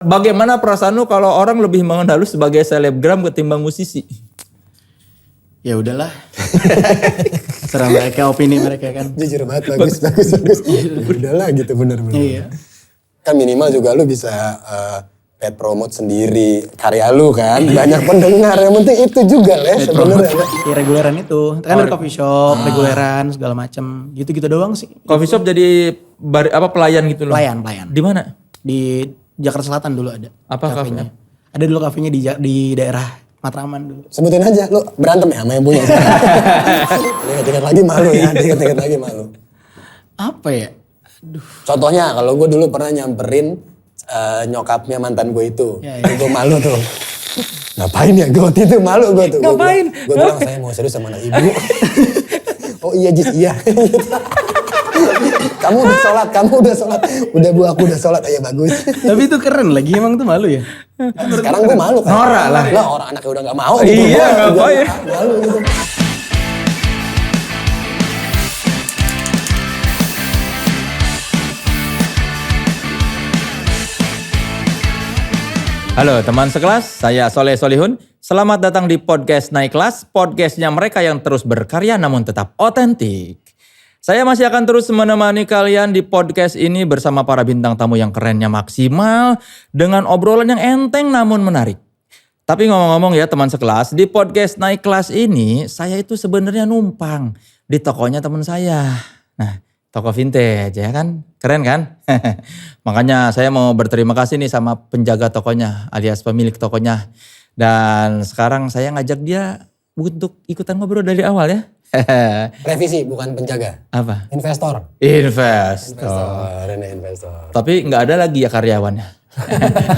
Bagaimana perasaan lu kalau orang lebih mengenal lu sebagai selebgram ketimbang musisi? Ya udahlah. Serah mereka, opini mereka kan. Jujur banget, bagus. Udahlah gitu, bener-bener. Iya. Kan minimal juga lu bisa paid promote sendiri karya lu kan. Banyak pendengar, yang penting itu juga lah sebenarnya. Ya reguleran itu. Kan dari coffee shop, reguleran segala macem. Gitu-gitu doang sih. Coffee shop jadi pelayan gitu loh? Pelayan. Di mana? Di Jakarta Selatan dulu ada. Apa kafenya? kafenya? Ada dulu kafenya di daerah Matraman dulu. Sebutin aja, lu berantem ya sama yang punya. Dikit-dikit lagi malu ya, dikit-dikit lagi malu. Apa ya? Aduh. Contohnya kalau gue dulu pernah nyamperin nyokapnya mantan gue itu. Ya. Gue malu tuh. Ngapain ya gue waktu itu malu gue tuh. Ngapain? Gue bilang saya mau serius sama anak ibu. Oh iya Jis, iya. Kamu udah sholat. Udah bu, aku udah sholat, ya bagus. Tapi itu keren lagi, emang tuh malu ya? Sekarang gue malu kan. Norak lah. Lah orang anaknya udah gak mau gitu. Iya, Gua ngapain? malu gitu. Halo teman sekelas, saya Soleh Solihun. Selamat datang di podcast Naik Kelas, podcastnya mereka yang terus berkarya namun tetap otentik. Saya masih akan terus menemani kalian di podcast ini bersama para bintang tamu yang kerennya maksimal dengan obrolan yang enteng namun menarik. Tapi ngomong-ngomong ya teman sekelas, di podcast Naik Kelas ini saya itu sebenarnya numpang di tokonya teman saya. Nah, toko vintage ya kan, keren kan? Makanya saya mau berterima kasih nih sama penjaga tokonya alias pemilik tokonya. Dan sekarang saya ngajak dia untuk ikutan ngobrol dari awal ya. Revisi bukan penjaga. Apa? Investor. Investor. Ini investor. Tapi nggak ada lagi ya karyawannya.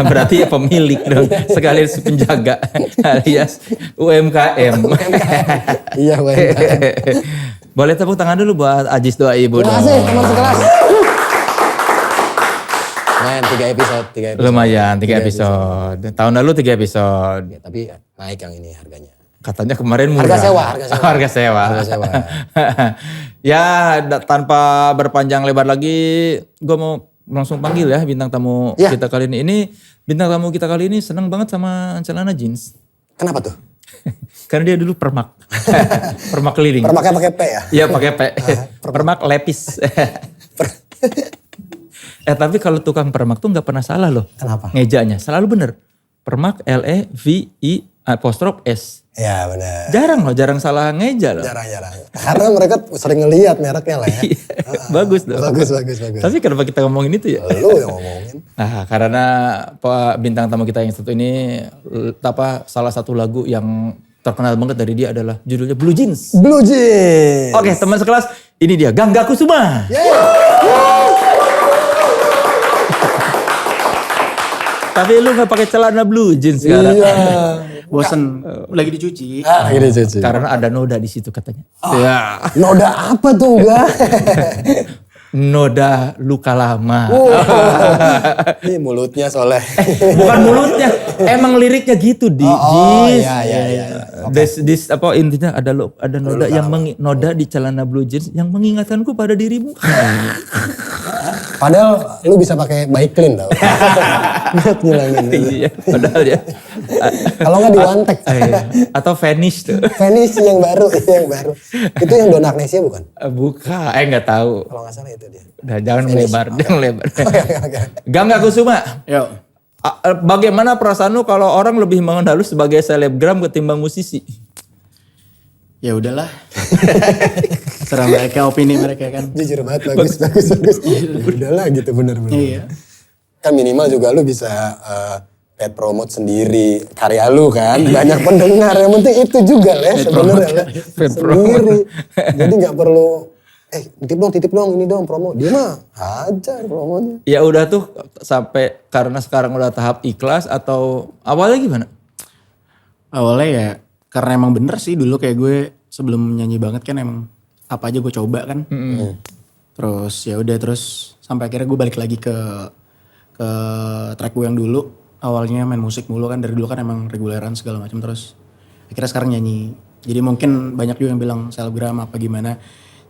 Berarti ya pemilik dong, sekalian penjaga alias UMKM. Iya UMKM. Boleh tepuk tangan dulu buat Ajis doa ibu Terima dong. kasih teman sekelas. Lumayan 3 episode. Lumayan 3 episode. Tahun lalu 3 episode. Ya, tapi naik yang ini harganya. Katanya kemarin murah. Harga sewa. Ya tanpa berpanjang lebar lagi, gue mau langsung panggil ya bintang tamu kita kali ini. Ini bintang tamu kita kali ini seneng banget sama celana jeans. Kenapa tuh? Karena dia dulu permak. Permak keliling. Permaknya pakai P ya? Iya pakai P. Permak lepis. Tapi kalau tukang permak tuh nggak pernah salah loh. Kenapa? Ngejanya selalu bener. Permak LEVI''S. Ya benar. Jarang salah ngeja loh. Jarang. Karena mereka sering ngelihat mereknya lah ya. Bagus dong. Bagus. Tapi kenapa kita ngomongin itu ya? Lu yang ngomongin. Nah, karena bintang tamu kita yang satu ini salah satu lagu yang terkenal banget dari dia adalah judulnya Blue Jeans. Blue Jeans. Oke, teman sekelas, ini dia Gangga Kusuma. Tapi lu gak pakai celana blue jeans sekarang. Iya. Bosen, lagi dicuci. Lagi dicuci. Karena ada noda di situ katanya. Ya. Noda apa tuh enggak? Noda luka lama. Ini mulutnya Soleh. Bukan mulutnya, emang liriknya gitu di jeans. Iya. Intinya ada noda yang noda di celana blue jeans yang mengingatkanku pada dirimu. Padahal lu bisa pakai bike clean tau. Buat ngilangin. Iya, padahal ya. Kalau nggak di one take. Atau vanish tuh. Vanish yang baru. Itu yang Donna Agnesia bukan? Bukan, nggak tahu. Kalau nggak salah itu dia. Udah jangan melebar. Oke. Gangga Kusuma. Yuk. Bagaimana perasaan lu kalau orang lebih mengenal lu sebagai selebgram ketimbang musisi? Ya udahlah. Serah mereka, opini mereka kan. Jujur banget, bagus. Udahlah gitu, bener-bener. Iya. Kan minimal juga lu bisa paid promote sendiri karya lu kan. Banyak pendengar, yang penting itu juga lah sebenarnya. Sendiri. Jadi gak perlu, titip dong, ini dong promo. Dia mah hajar promonya. Ya udah tuh sampai karena sekarang udah tahap ikhlas atau awalnya gimana? Awalnya ya karena emang bener sih dulu kayak gue sebelum nyanyi banget kan emang apa aja gue coba kan. Terus ya udah terus sampai akhirnya gue balik lagi ke track gue yang dulu. Awalnya main musik mulu kan, dari dulu kan emang reguleran segala macam, terus akhirnya sekarang nyanyi. Jadi mungkin banyak juga yang bilang selebgram apa gimana.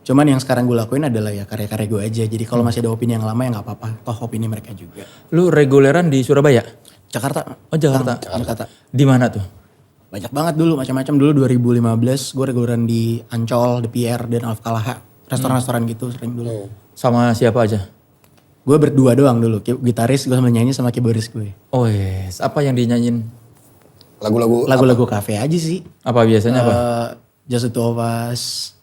Cuman yang sekarang gue lakuin adalah ya karya-karya gue aja. Jadi kalau masih ada opini yang lama ya gak apa-apa. Toh opini mereka juga. Lu reguleran di Surabaya? Jakarta. Oh Jakarta. Jakarta. Di mana tuh? Banyak banget dulu, macam-macam. Dulu 2015 gue reguleran di Ancol, The Pierre, dan Alfa restoran-restoran gitu sering dulu. Sama siapa aja? Gue berdua doang dulu, gitaris gue sambil nyanyi sama keyboardis gue. Oh yes, apa yang dinyanyiin? Lagu-lagu kafe aja sih. Apa biasanya apa? Just the Two of Us.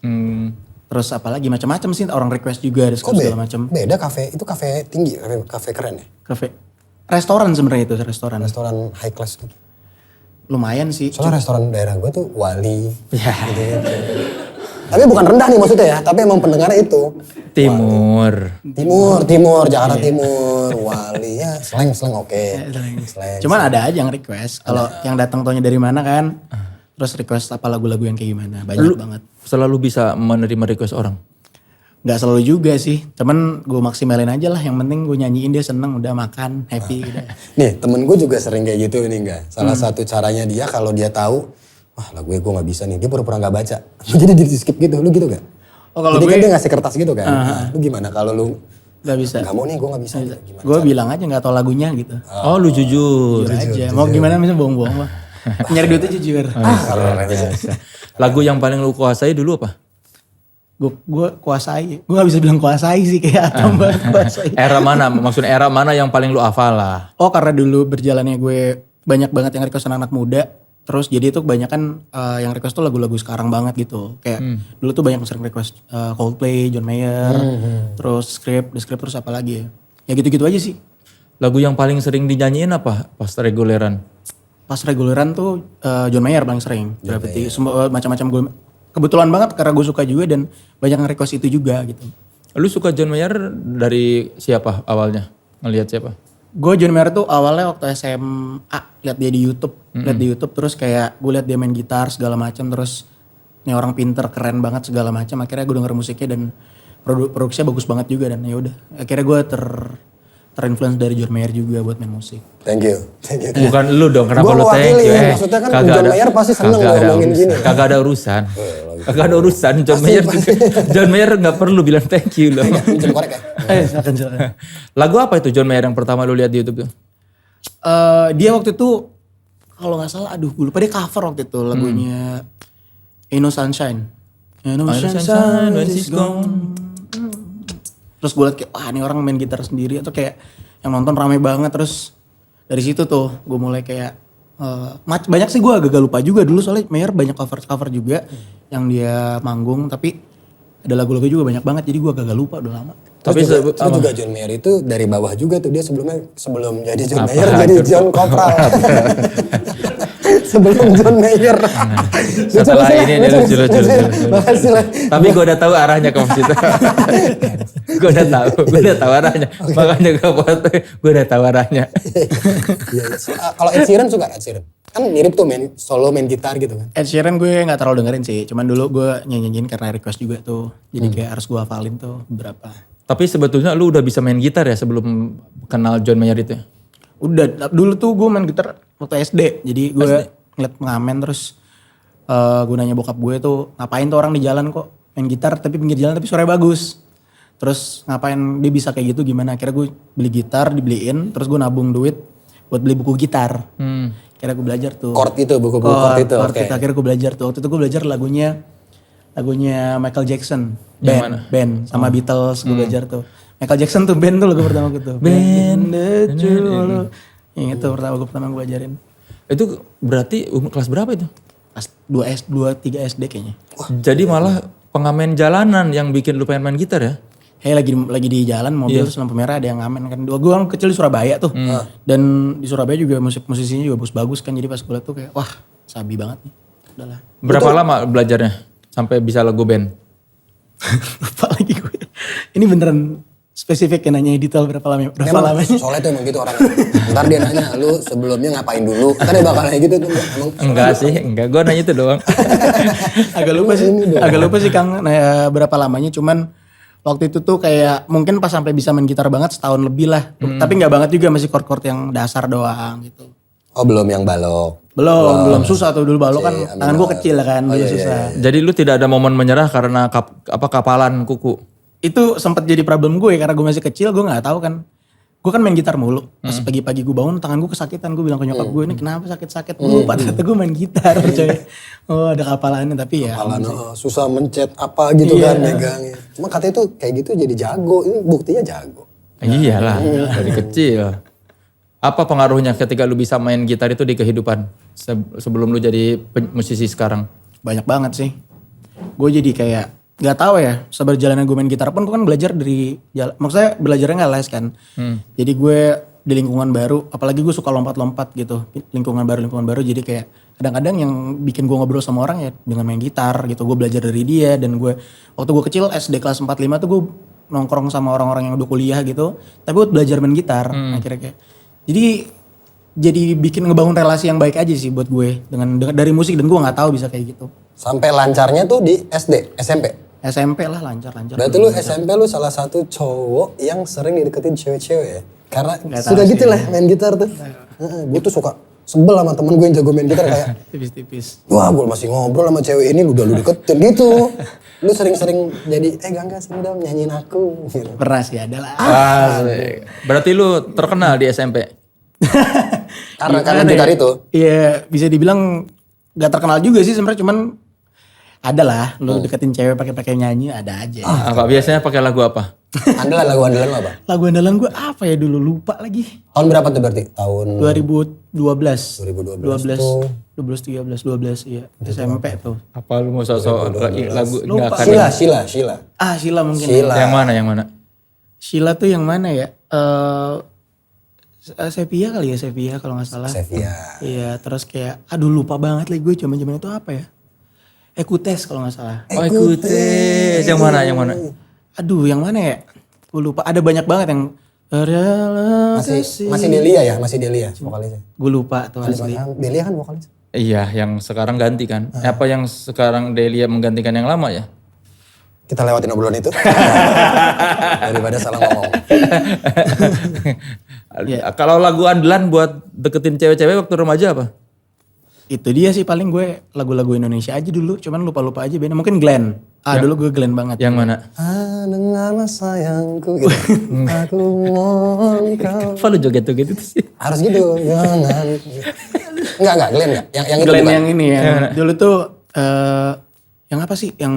Terus apa lagi macam-macam sih, orang request juga ada segala macam. Beda kafe, itu kafe tinggi, kafe keren ya? Kafe. Restoran sebenarnya itu, restoran. Restoran high class gitu. Lumayan sih. Soalnya restoran daerah gue tuh Wali. Ya. Gitu. Tapi bukan rendah nih maksudnya ya, tapi emang pendengarnya itu. Timur. Jakarta Timur, Wali ya, slang oke. Slang. Cuman ada aja yang request, kalau yang datang taunya dari mana kan. Terus request apa lagu-lagu yang kayak gimana, banyak banget. Selalu bisa menerima request orang? Gak selalu juga sih, cuman gue maksimalin aja lah. Yang penting gue nyanyiin dia seneng, udah makan, happy. Udah. Nih temen gue juga sering kayak gitu nih enggak. Salah satu caranya dia kalau dia tahu, wah lagu gue gak bisa nih, dia pura-pura gak baca. Jadi di skip gitu, lu gitu gak? Oh, kalau jadi gue, kan dia ngasih kertas gitu kan. Nah, lu gimana kalau lu gak bisa? Gak mau nih, gue gak bisa. Gimana gue bilang aja gak tau lagunya gitu. Oh lu jujur. Aja. Mau gimana misalnya bohong-bohong lah. Nyari duitnya jujur. Lagu yang paling lu kuasai dulu apa? Gue kuasai. Gue gak bisa bilang kuasai sih, kayak Atom banget kuasai. Era mana? Maksudnya era mana yang paling lu hafal lah? Oh karena dulu berjalannya gue banyak banget yang request anak muda. Terus jadi itu kebanyakan yang request tuh lagu-lagu sekarang banget gitu. Kayak dulu tuh banyak sering request Coldplay, John Mayer, terus The Script terus apa lagi ya. Ya gitu-gitu aja sih. Lagu yang paling sering dinyanyiin apa pas reguleran? Pas reguleran tuh John Mayer paling sering. Berarti macam-macam gue. Kebetulan banget karena gue suka juga dan banyak yang request itu juga gitu. Lu suka John Mayer dari siapa awalnya? Ngelihat siapa? Gue John Mayer tuh awalnya waktu SMA lihat dia di YouTube, terus kayak gue lihat dia main gitar segala macam, terus ini orang pinter keren banget segala macam. Akhirnya gue denger musiknya dan produksinya bagus banget juga dan ya udah. Akhirnya gue terinfluence dari John Mayer juga buat main musik. Thank you. Bukan lu dong, kenapa lu thank you? Maksudnya kan John Mayer pasti seneng ngomongin gini. Kagak ada urusan. John Mayer juga. John Mayer gak perlu bilang thank you loh. Pinjam korek ya? Silakan. Lagu apa itu John Mayer yang pertama lu lihat di YouTube tuh? Dia waktu itu kalau gak salah, gue lupa dia cover waktu itu lagunya Ain't No Sunshine. Ain't No Sunshine when she's gone. Terus gue liat kayak, wah ini orang main gitar sendiri atau kayak yang nonton rame banget. Terus dari situ tuh gue mulai kayak, banyak sih gue agak lupa juga dulu soalnya Mayer banyak cover juga yang dia manggung. Tapi ada lagu-lagu juga banyak banget jadi gue agak lupa udah lama. Tapi juga John Mayer itu dari bawah juga tuh dia sebelum jadi John Mayer jadi John Kopral. Sebelum John Mayer. Setelah ini dia lucu. Makasih lah. Tapi gue udah tahu arahnya ke situ. Gue udah tahu arahnya. Makanya gue udah tahu arahnya. Kalau Ed Sheeran suka Ed Sheeran? Kan mirip tuh main gitar gitu kan. Ed Sheeran gue gak terlalu dengerin sih. Cuman dulu gue nyanyiin karena request juga tuh. Jadi kayak harus gue hafalin tuh beberapa. Tapi sebetulnya lu udah bisa main gitar ya sebelum kenal John Mayer itu ya? Udah, dulu tuh gue main gitar waktu SD. Jadi gue ngeliat pengamen terus gue nanya bokap gue tuh ngapain tuh orang di jalan kok main gitar tapi pinggir jalan tapi suaranya bagus. Terus ngapain dia bisa kayak gitu gimana. Akhirnya gue beli gitar dibeliin terus gue nabung duit buat beli buku gitar. Akhirnya gue belajar tuh. Buku chord itu. Oke. Akhirnya gue belajar tuh. Waktu itu gue belajar lagunya Michael Jackson. Band sama Beatles gue belajar tuh. Michael Jackson tuh band tuh lagu pertama gue tuh. Band the True. Yang itu pertama gue belajarin. Itu berarti kelas berapa itu? Kelas 2, 3 SD kayaknya. Jadi malah pengamen jalanan yang bikin lu pengen main gitar ya? Lagi di jalan mobil terus lampu merah ada yang ngamen kan. Gue kan kecil di Surabaya tuh. Dan di Surabaya juga musisinya juga bagus-bagus kan. Jadi pas gue liat tuh kayak wah sabi banget nih. Udahlah. Berapa lama belajarnya sampai bisa lagu band? Lupa lagi gue. Ini beneran spesifik ya nanya detail berapa lamanya. Soalnya tuh emang gitu orang. Ntar dia nanya lu sebelumnya ngapain dulu. Ntar dia bakal nanya gitu tuh. Enggak. Gue nanya itu doang. Agak lupa sih Kang berapa lamanya. Cuman waktu itu tuh kayak mungkin pas sampai bisa main gitar banget setahun lebih lah. Tapi gak banget juga masih chord-chord yang dasar doang gitu. Oh belum yang balok. Belum susah tuh dulu balok kan tangan gue kecil kan dulu susah. Jadi lu tidak ada momen menyerah karena kapalan kuku? Itu sempat jadi problem gue karena gue masih kecil gue nggak tahu kan gue kan main gitar mulu. Pas pagi-pagi gue bangun tangan gue kesakitan. Gue bilang ke nyokap gue, ini kenapa sakit-sakit. Gue lupa ternyata gue main gitar coy. Oh ada kapalannya tapi ya. Kapalan susah mencet apa gitu kan megangnya. Cuma katanya tuh kayak gitu jadi jago. Ini buktinya jago. Iyalah, dari kecil. Apa pengaruhnya ketika lu bisa main gitar itu di kehidupan sebelum lu jadi musisi sekarang? Banyak banget sih. Gue jadi kayak gak tahu ya, seberjalannya gue main gitar pun gue kan belajar dari, maksudnya belajarnya gak les kan. Jadi gue di lingkungan baru, apalagi gue suka lompat-lompat gitu. Lingkungan baru, jadi kayak kadang-kadang yang bikin gue ngobrol sama orang ya dengan main gitar gitu. Gue belajar dari dia dan gue, waktu gue kecil SD kelas 4-5 tuh gue nongkrong sama orang-orang yang udah kuliah gitu. Tapi gue belajar main gitar akhirnya kayak. Jadi bikin ngebangun relasi yang baik aja sih buat gue dengan dari musik dan gue gak tahu bisa kayak gitu. Sampai lancarnya tuh di SD, SMP? SMP lah lancar. Berarti lu SMP lu salah satu cowok yang sering dideketin cewek-cewek ya? Karena Nggak sudah tahu gitu sih. lah main gitar tuh. Gue tuh suka sebel sama temen gue yang jago main gitar kayak, Tipis-tipis. wah gue masih ngobrol sama cewek ini lu udah lu deketin gitu. Lu sering-sering jadi, Gangga sini dong nyanyiin aku. Gitu. Pernah sih ada lah. Berarti lu terkenal di SMP? Karena gitar itu? Iya bisa dibilang gak terkenal juga sih sebenarnya cuman ada lah lu deketin cewek pakai nyanyi ada aja. Apa biasanya pakai lagu apa? Andalan, lagu andalan lo apa? Lagu andalan gue apa ya dulu lupa lagi. Tahun berapa tuh berarti? Tahun 2012. 2012 tuh. 12 iya. SMP tuh. Apa lu mau sosok lagu Lupa. enggak kan? Sheila. Sheila mungkin. Sheila. Yang mana? Sheila tuh yang mana ya? Sevilla kali ya, Sevilla kalau gak salah. Sevilla. Iya terus kayak aduh lupa banget lagi gue zaman itu apa ya? Ekutes kalau gak salah. Oh Ekutes. Yang mana? Aduh yang mana ya? Gue lupa. Ada banyak banget yang Masih Delia ya? Masih Delia vokalisnya. gue lupa tuh asli. Delia kan vokalis. Iya, yang sekarang ganti kan. Apa yang sekarang Delia menggantikan yang lama ya? Kita lewatin obrolan itu. Daripada salah ngomong. Kalau lagu andalan buat deketin cewek-cewek waktu remaja apa? Itu dia sih paling gue lagu-lagu Indonesia aja dulu. Cuman lupa-lupa aja band. Mungkin Glenn. Dulu gue Glenn banget. Yang mana? Dengarlah sayangku gitu. Aku mohon kau. Apa lu joget-joget itu sih? Harus gitu. Jangan. Enggak Glenn enggak. Yang itu Glenn bukan. yang ini ya. Dulu tuh yang apa sih? Yang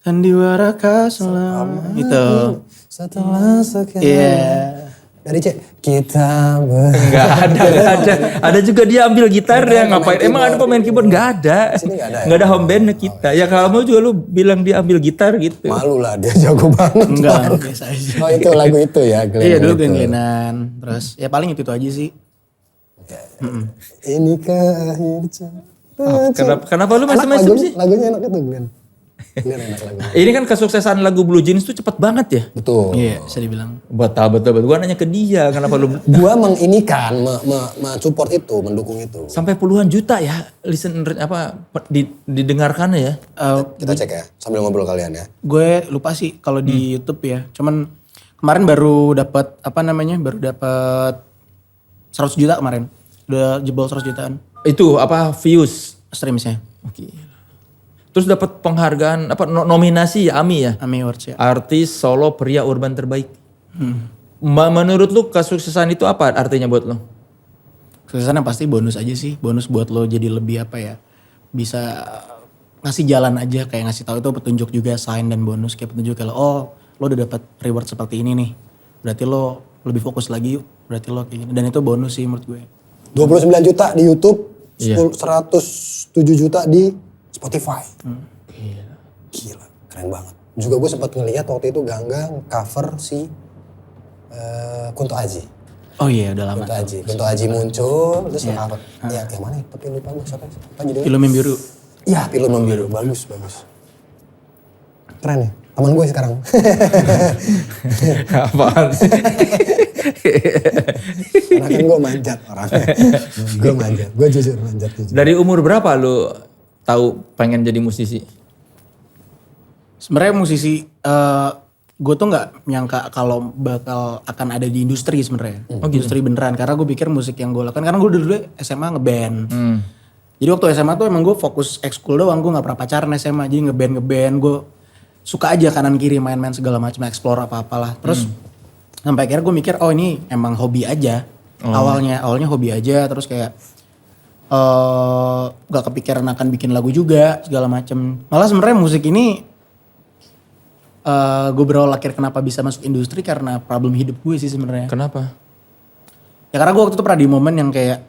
Sandiwara Selama itu. Setelah sekian. Iya. Dari C. Kita Enggak ada. Ada juga dia ambil gitar dia ngapain? Emang ada pemain keyboard? Enggak ada. Sini nggak ada ya? Enggak ada home band kita. Ya kamu juga lu bilang dia ambil gitar gitu. Malu lah dia jago banget. Enggak, biasa aja. Oh itu lagu itu ya Glenn. Iya dulu itu. Glenn-Glennan. Terus ya paling itu aja sih. Ini ke akhir cerita. Kenapa lu Enak macam-macam sih? lagunya enak itu Glenn. Glenn enak lagunya. Ini kan kesuksesan lagu Blue Jeans tuh cepet banget ya. Betul. Iya bisa dibilang. Betul. Gua nanya ke dia kenapa lu Gua menginikan, support itu, mendukung itu. sampai puluhan juta ya listener didengarkan ya. Kita cek ya, sambil ngobrol kalian ya. Gue lupa sih kalau di YouTube ya. Cuman kemarin baru dapat baru dapat 100 juta kemarin. Udah jebol 100 jutaan Itu apa views. streamsnya. Oke. Terus dapat penghargaan nominasi ya AMI ya. AMI Awards ya. Artis solo pria urban terbaik. Menurut lu kesuksesan itu apa artinya buat lu? Kesuksesan pasti bonus aja sih. Bonus buat lo jadi lebih apa ya. Bisa ngasih jalan aja kayak ngasih tahu itu petunjuk juga sign dan bonus kayak petunjuk kalau lo udah dapat reward seperti ini nih. Berarti lo lebih fokus lagi yuk. Berarti lo kayak gini. Dan itu bonus sih menurut gue. 29 juta di YouTube, Iya. 107 juta di Spotify. Gila, keren banget. Juga gue sempat ngeliat waktu itu Gangga cover si Kunto Aji. Oh iya udah lama. Kunto Aji muncul, terus cover. Ya, yang mana ya? Tapi lupa gue siapa judulnya? Film yang biru. Iya, Film Membiru. Bagus. Keren ya? Teman gue sekarang. Apaan sih? Karena kan gue manjat orangnya. Gue jujur manjat. Dari umur berapa lu tahu pengen jadi musisi? Sebenarnya musisi gue tuh nggak nyangka kalau bakal akan ada di industri sebenarnya. Industri beneran karena gue pikir musik yang gue lakukan karena gue dulu SMA ngeband. Jadi waktu SMA tuh emang gue fokus ekskul doang, gue nggak pernah pacaran SMA, jadi ngeband gue suka aja kanan kiri main-main segala macam, explore apa-apalah. Terus Sampai akhirnya gue mikir, oh ini emang hobi aja. Awalnya hobi aja, terus kayak gak kepikiran akan bikin lagu juga segala macem. Malah sebenarnya musik ini gue berawal akhir kenapa bisa masuk industri karena problem hidup gue sih sebenarnya. Kenapa? Ya karena gue waktu itu pernah di momen yang kayak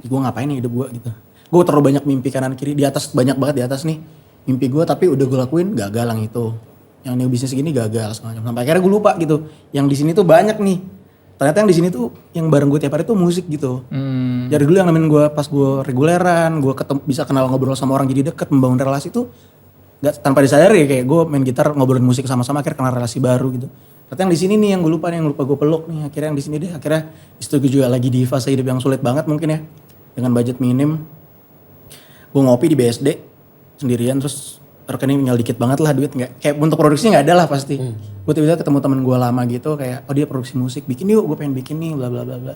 gue ngapain nih hidup gue gitu. Gue terlalu banyak mimpi kanan kiri di atas, banyak banget di atas nih mimpi gue, tapi udah gue lakuin gagal yang itu. Yang new bisnis gini gagal segala macam. Sampai akhirnya gue lupa gitu. Yang di sini tuh banyak nih. Ternyata yang di sini tuh yang bareng gue tiap hari tuh musik gitu. Dari dulu yang nemenin gue pas gue reguleran, gue bisa kenal ngobrol sama orang jadi deket, membangun relasi tuh nggak tanpa disadari kayak gue main gitar ngobrolin musik sama-sama akhirnya kenal relasi baru gitu. Ternyata yang di sini nih yang gue lupa nih, yang lupa gue peluk nih. Akhirnya yang di sini deh. Akhirnya istri gue juga lagi di fase hidup yang sulit banget mungkin ya, dengan budget minim. Gue ngopi di BSD sendirian terus rekening tinggal dikit banget lah duit, nggak kayak untuk produksi nggak ada lah pasti. Gue tiba-tiba ketemu temen gue lama gitu kayak oh dia produksi musik, bikin yuk, gue pengen bikin nih bla bla bla bla.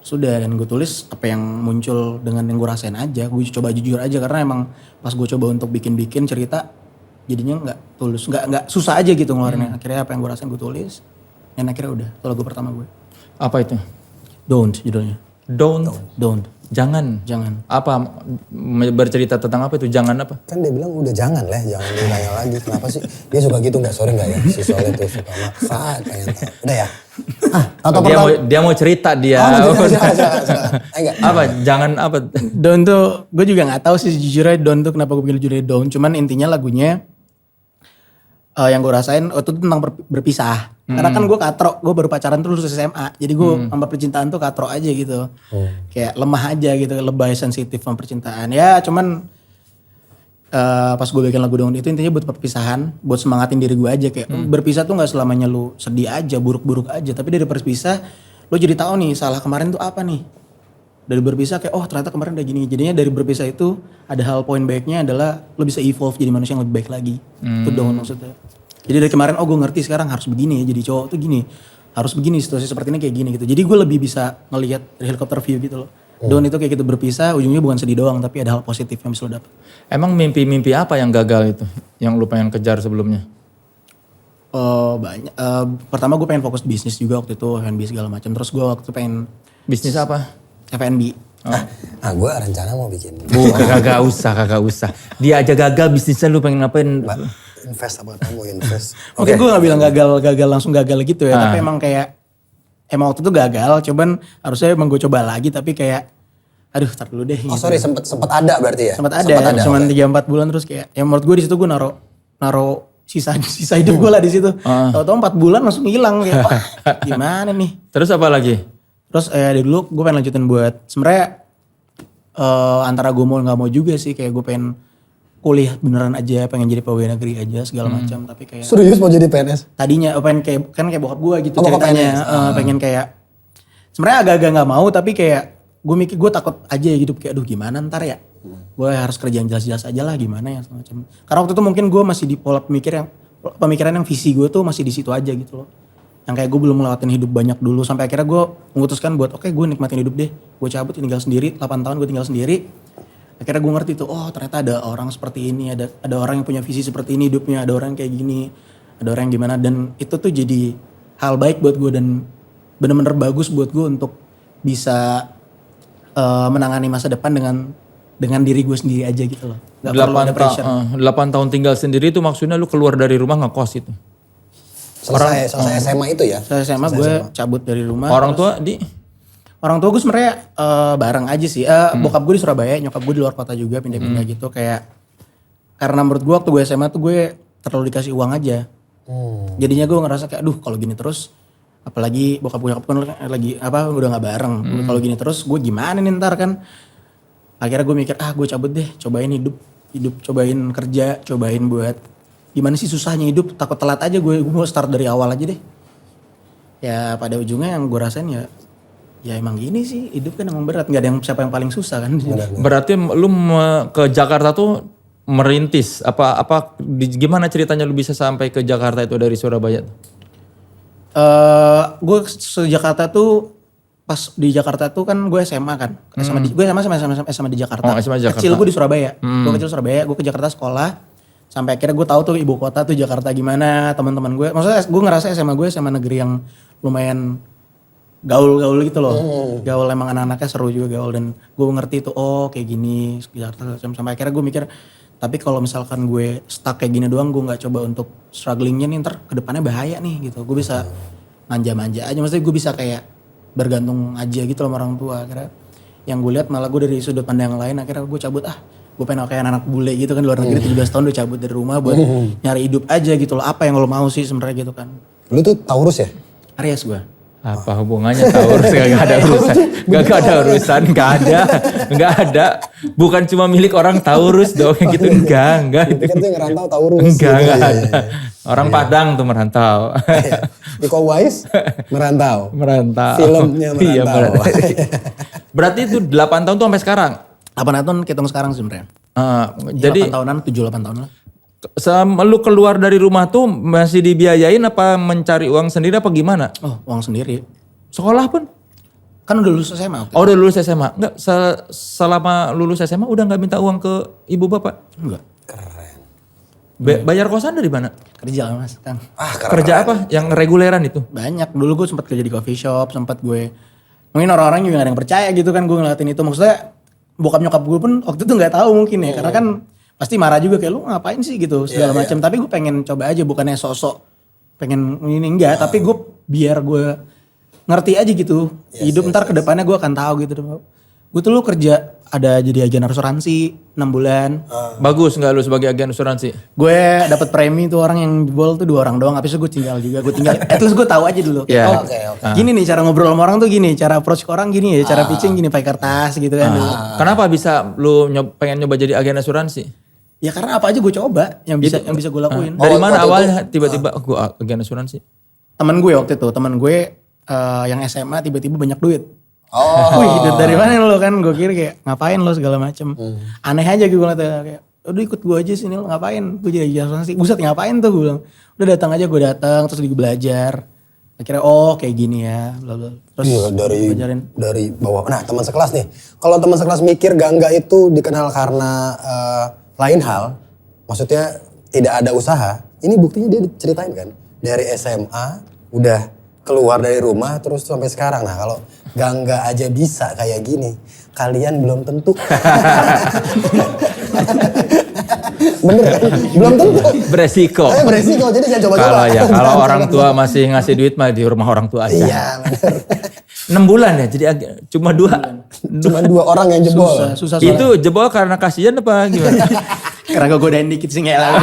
Sudah, dan gue tulis apa yang muncul dengan yang gue rasain aja. Gue coba jujur aja karena emang pas gue coba untuk bikin cerita jadinya nggak tulus, nggak susah aja gitu ngeluarinnya. Akhirnya apa yang gue rasain gue tulis dan akhirnya udah itu lagu pertama gue. Apa itu? Don't judulnya. Don't. Jangan. Apa bercerita tentang apa itu? Jangan apa? Kan dia bilang udah jangan lah, jangan ditanya lagi. Kenapa sih? Dia suka gitu nggak? Sorry nggak ya? Si Soleh tuh suka maksa, pengen tahu. Udah ya? Atau dia mau cerita dia. Enggak. Apa? Jangan apa? Don't tuh gue juga nggak tahu sih jujurnya Don't tuh kenapa gue pilih judulnya Don't. Cuman intinya lagunya yang gue rasain waktu itu tentang berpisah. Karena kan gue katro, gue baru pacaran tuh lulus SMA. Jadi gue sama percintaan tuh katro aja gitu. Kayak lemah aja gitu, lebay sensitif sama percintaan. Ya cuman pas gue bikin lagu Daun itu intinya buat perpisahan, buat semangatin diri gue aja. Kayak berpisah tuh gak selamanya lu sedih aja, buruk-buruk aja. Tapi dari berpisah lu jadi tahu nih salah kemarin tuh apa nih. Dari berpisah kayak oh ternyata kemarin udah gini. Jadinya dari berpisah itu ada hal poin baiknya adalah lu bisa evolve jadi manusia yang lebih baik lagi. Itu Daun maksudnya. Jadi dari kemarin gue ngerti sekarang harus begini ya, jadi cowok tuh gini. Harus begini, situasi seperti ini kayak gini gitu. Jadi gue lebih bisa ngelihat dari helikopter view gitu loh. Daun itu kayak gitu berpisah, ujungnya bukan sedih doang tapi ada hal positif yang bisa lo dapet. Emang mimpi-mimpi apa yang gagal itu? Yang lu pengen kejar sebelumnya? Banyak. Pertama gue pengen fokus bisnis juga waktu itu, F&B segala macam. Terus gue waktu itu pengen Bisnis apa? F&B. Gue rencana mau bikin. Kagak usah. Dia aja gagal bisnisnya, lu pengen ngapain? Invest apa kamu invest? Mungkin gue gak bilang gagal langsung gagal gitu ya. Tapi emang waktu itu gagal. Cuman harusnya emang gue coba lagi tapi kayak aduh tar dulu deh. Oh gitu. Sorry sempet ada berarti ya? Sempat ada. Cuman 3-4 bulan terus kayak ya menurut gue di situ gue naro sisa hidup gue lah di situ. Tahu-tahu 4 bulan langsung hilang kayak gimana nih? Terus apa lagi? Terus dari dulu gue pengen lanjutin buat sebenarnya antara gue mau nggak mau juga sih kayak gue pengen kuliah beneran aja, pengen jadi pegawai negeri aja segala macam tapi kayak serius mau jadi PNS? Tadinya pengen kayak bokap gue gitu ceritanya pengen kayak sebenarnya agak-agak nggak mau tapi kayak gue mikir gue takut aja hidup kayak aduh gimana ntar ya gue harus kerjaan jelas-jelas aja lah gimana ya segala macam karena waktu itu mungkin gue masih di pola pemikiran yang visi gue tuh masih di situ aja gitu loh yang kayak gue belum ngelewatin hidup banyak dulu sampai akhirnya gue memutuskan buat oke, gue nikmatin hidup deh gue cabut tinggal sendiri 8 tahun gue tinggal sendiri. Akhirnya gue ngerti tuh, oh ternyata ada orang seperti ini, ada orang yang punya visi seperti ini hidupnya, ada orang kayak gini, ada orang yang gimana. Dan itu tuh jadi hal baik buat gue dan bener-bener bagus buat gue untuk bisa menangani masa depan dengan diri gue sendiri aja gitu loh. Gak perlu ada pressure. 8 tahun tinggal sendiri itu maksudnya lu keluar dari rumah ngekos itu? Selesai SMA itu ya? Selesai SMA gue cabut dari rumah. Orang tua gue sebenarnya bareng aja sih. Bokap gue di Surabaya, nyokap gue di luar kota juga pindah-pindah gitu kayak karena menurut gue waktu gue SMA tuh gue terlalu dikasih uang aja. Jadinya gue ngerasa kayak aduh kalau gini terus apalagi bokap gue nyokap kan lagi udah nggak bareng. Kalau gini terus gue gimana nih ntar kan. Akhirnya gue mikir gue cabut deh, cobain hidup cobain kerja, cobain buat gimana sih susahnya hidup, takut telat aja gue mau start dari awal aja deh. Ya pada ujungnya yang gue rasain ya emang gini sih hidup kan emang berat, nggak ada yang siapa yang paling susah kan. Berarti lu ke Jakarta tuh merintis gimana ceritanya lu bisa sampai ke Jakarta itu dari Surabaya? Gue ke Jakarta tuh pas di Jakarta tuh kan gue SMA kan, SMA di Jakarta. Oh, SMA di Jakarta. Kecil gue di Surabaya, gue kecil Surabaya, gue ke Jakarta sekolah, Sampai akhirnya gue tahu tuh ibu kota tuh Jakarta gimana, teman-teman gue. Maksudnya gue ngerasa SMA gue SMA negeri yang lumayan gaul-gaul gitu loh. Gaul emang anak-anaknya seru juga gaul, dan gue ngerti tuh oh kayak gini Jakarta. Sampai akhirnya gue mikir, tapi kalau misalkan gue stuck kayak gini doang, gue nggak coba untuk strugglingnya nih, ntar kedepannya bahaya nih gitu. Gue bisa manja-manja aja, maksudnya gue bisa kayak bergantung aja gitu sama orang tua. Akhirnya yang gue lihat malah gue dari sudut pandang yang lain, akhirnya gue cabut gue pengen kayak anak bule gitu kan, luar negeri 17 tahun udah cabut dari rumah buat nyari hidup aja gitu loh. Apa yang lo mau sih sebenarnya gitu kan. Lu tuh Taurus ya? Aries gue. Apa hubungannya Taurus? Gak ada urusan. Gak ada. Bukan cuma milik orang Taurus dong gitu. Enggak. Itu kan tuh yang ngerantau Taurus. Enggak gitu. ada. Orang Padang tuh merantau. Iko Uwais merantau. Filmnya merantau. Iya, berarti itu 8 tahun tuh sampai sekarang? 8 tahun hitung sekarang sebenarnya. Jadi 8 tahunan, 7-8 tahun lah. lu keluar dari rumah tuh masih dibiayain apa mencari uang sendiri apa gimana? Oh, uang sendiri. Sekolah pun? Kan udah lulus SMA. Oh udah lulus SMA? Enggak, selama lulus SMA udah gak minta uang ke ibu bapak? Enggak. Keren. Bayar kosan dari mana? Kerja lah mas kan. Keren. Kerja apa? Yang reguleran itu? Banyak. Dulu gue sempat kerja di coffee shop, sempat gue. Mungkin orang-orang juga gak ada yang percaya gitu kan gue ngeliatin itu. Maksudnya bokap nyokap gue pun waktu itu gak tahu mungkin ya. Karena kan pasti marah juga kayak lu ngapain sih gitu segala macam. Tapi gue pengen coba aja, bukannya sosok pengen ini enggak. Tapi gue biar gue ngerti aja gitu. Hidup ntar kedepannya gue akan tahu gitu. Gue tuh lu kerja ada jadi agen asuransi 6 bulan. Bagus nggak lu sebagai agen asuransi? Gue dapat premi tuh, orang yang jebol tuh 2 orang doang. Habis itu gue tinggal juga. Gue tinggal. At least gue tahu aja dulu. Yeah. Oh, gini nih cara ngobrol sama orang tuh gini. Cara approach ke orang gini ya. Cara pitching gini pakai kertas gitu kan. Kenapa bisa lu pengen nyoba jadi agen asuransi? Ya karena apa aja gue coba yang bisa gue lakuin. Dari mana awalnya tiba-tiba gue agen asuransi? Temen gue waktu itu, temen gue yang SMA tiba-tiba banyak duit. Oh. Wih, duit dari mana lo kan? Gue kira kayak ngapain lo segala macem. Aneh aja gue ngeliatnya kayak, udah ikut gue aja sini lo ngapain? Gue jadi asuransi. Buset ngapain tuh gue bilang. Udah datang aja gue datang terus gue belajar. Akhirnya oh kayak gini ya. Terus iya, belajarin. dari bawah. Nah teman sekelas nih. Kalau teman sekelas mikir Gangga itu dikenal karena lain hal. Maksudnya tidak ada usaha. Ini buktinya dia diceritain kan. Dari SMA udah keluar dari rumah terus sampai sekarang. Nah kalau Gangga aja bisa kayak gini, kalian belum tentu. Bener kan? Belum tentu. Beresiko. Beresiko, jadi jangan coba-coba. Kalau orang tua masih ngasih duit mah di rumah orang tua aja. Iya bener. 6 bulan ya, jadi cuma 2. Cuma 2 orang yang jebol. Susah. Itu jebol karena kasihan apa gimana? Karena gue godain dikit sih ngelak.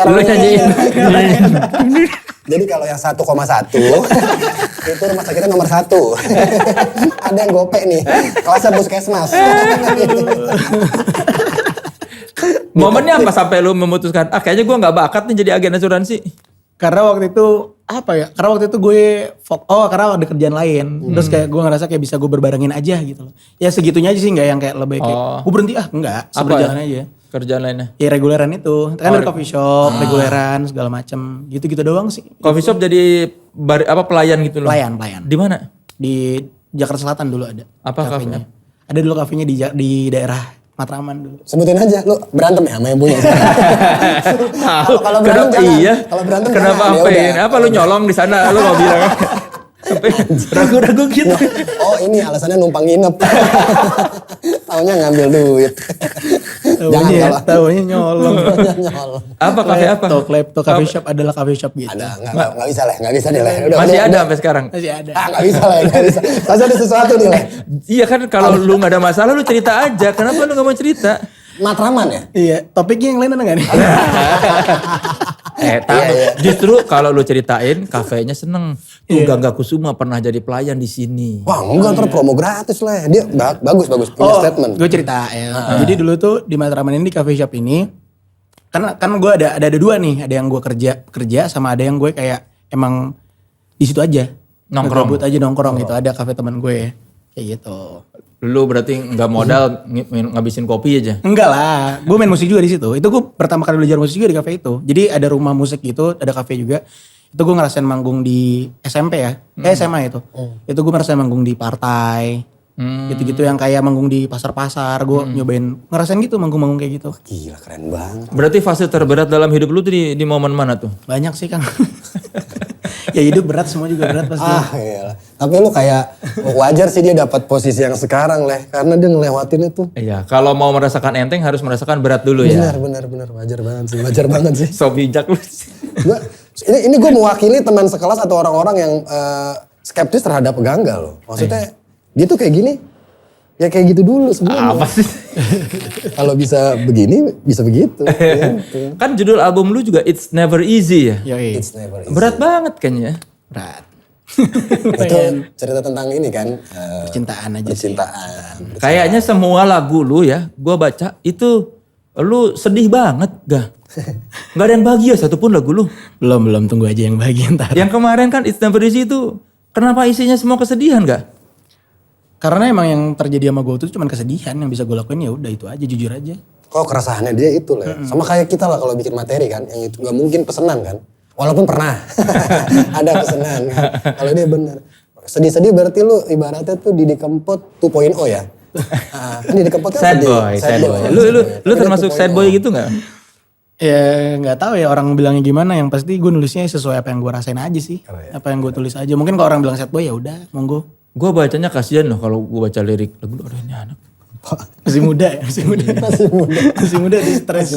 Lu nyanyiin. Jadi kalau yang 1,1 itu rumah sakitnya nomor 1. Ada yang gope nih, kelasnya puskesmas. Momennya apa sampai lu memutuskan, kayaknya gue gak bakat nih jadi agen asuransi? Karena waktu itu apa ya? Karena waktu itu gue karena ada kerjaan lain. Terus kayak gue ngerasa kayak bisa gue berbarengin aja gitu loh. Ya segitunya aja sih, nggak yang kayak lebih kayak gue berhenti enggak, seberjalan aja. Kerjaan lainnya? Ya reguleran itu. Kan ada coffee shop, reguleran segala macam. Gitu-gitu doang sih. Coffee shop jadi pelayan gitu loh? Pelayan. Di mana? Di Jakarta Selatan dulu ada. Apa kafenya? Ada dulu kafenya di daerah Matraman dulu. Sebutin aja, lu berantem ya sama yang punya. Kalau berantem jangan. Iya. Kalau berantem kenapa jangan. apain? Apa lu nyolong di sana? Lu mau bilang ragu-ragu gitu. Oh ini alasannya numpang nginep. Taunya ngambil duit. Taunya nyolong. Apa kafe apa? Laptop coffee shop adalah coffee shop gitu. Ada, nggak bisa lah, nggak bisa deh lah. Masih ada sampai sekarang? Masih ada. Nggak bisa lah, nggak bisa. Pasti ada sesuatu nih lah. Iya kan kalau lu gak ada masalah lu cerita aja. Kenapa lu gak mau cerita? Matraman ya? Iya, topiknya yang lain ada gak nih? Justru kalau lu ceritain kafenya seneng. Tuh Gangga Kusuma pernah jadi pelayan di sini. Wah enggak, ntar promo gratis lah. Dia bagus punya statement. Gue cerita ya. Jadi dulu tuh di Matraman ini, di coffee shop ini, kan gue ada 2 nih. Ada yang gue kerja sama ada yang gue kayak emang di situ aja. Nongkrong. Ngebut aja nongkrong gitu. Ada kafe teman gue kayak gitu. Lu berarti nggak modal ngabisin kopi aja? Enggak lah, gue main musik juga di situ. Itu gue pertama kali belajar musik juga di kafe itu. Jadi ada rumah musik gitu, ada kafe juga. Itu gue ngerasain manggung di SMP ya, SMA itu. Itu gue ngerasain manggung di Partai, Gitu-gitu yang kayak manggung di pasar-pasar, gue nyobain ngerasain gitu manggung-manggung kayak gitu. Gila keren banget. Berarti fase terberat dalam hidup lu tuh di momen mana tuh? Banyak sih Kang. Ya hidup berat, semua juga berat pasti. Iyalah. Tapi lu kayak wajar sih dia dapat posisi yang sekarang Leh, karena dia ngelewatin itu. Iya, kalau mau merasakan enteng harus merasakan berat dulu ya. Benar, wajar banget sih. So bijak lu. ini gue mewakili teman sekelas atau orang-orang yang skeptis terhadap Gangga loh. Maksudnya dia tuh kayak gini, ya kayak gitu dulu sebelumnya. Apa sih? Kalau bisa begini, bisa begitu. Gitu. Kan judul album lu juga It's Never Easy ya? Yoi. It's never easy. Berat banget kan ya? Berat. Itu cerita tentang ini kan. Percintaan aja sih. Percintaan. Kayaknya semua lagu lu ya, gua baca itu lu sedih banget gak? Gak ada yang bahagia satupun lagu lu. Belum, tunggu aja yang bagian ntar. Yang kemarin kan It's Never Easy itu kenapa isinya semua kesedihan gak? Karena emang yang terjadi sama gue tuh cuma kesedihan, yang bisa gue lakuin ya udah itu aja, jujur aja. Kok keresahannya dia itu lah. Sama kayak kita lah kalau bikin materi kan, yang itu gak mungkin pesenan kan. Walaupun pernah ada pesenan kan. Kalau dia bener. Sedih-sedih berarti lu ibaratnya tuh Didi Kempot 2.0 ya. Kan Didi Kempot kan Sad sedih. boy. Lu termasuk sad boy gitu gak? Ya nggak tahu ya orang bilangnya gimana, yang pasti gue nulisnya sesuai apa yang gue rasain aja sih. Apa yang gue tulis aja. Mungkin kalau orang bilang sad boy ya udah, monggo. Gue bacanya kasihan loh kalau gue baca lirik lagu, aduh ini anak. Masih muda ya, masih muda di stres.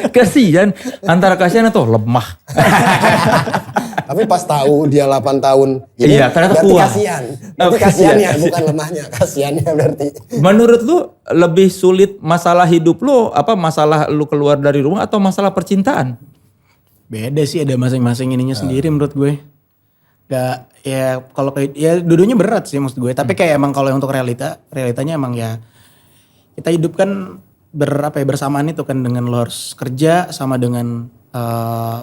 Kasihan antara kasihan atau lemah. Tapi pas tahu dia 8 tahun ini Iya, ternyata berarti kuat. kasihan. Berarti kasihannya bukan lemahnya, kasihannya berarti. Menurut lu lebih sulit masalah hidup lu apa masalah lu keluar dari rumah atau masalah percintaan? Beda sih, ada masing-masing ininya sendiri menurut gue. Gak, ya kalau kayak, ya dua-duanya berat sih maksud gue. Tapi kayak emang kalau untuk realitanya emang ya kita hidup kan bersamaan itu kan, dengan lo harus kerja sama dengan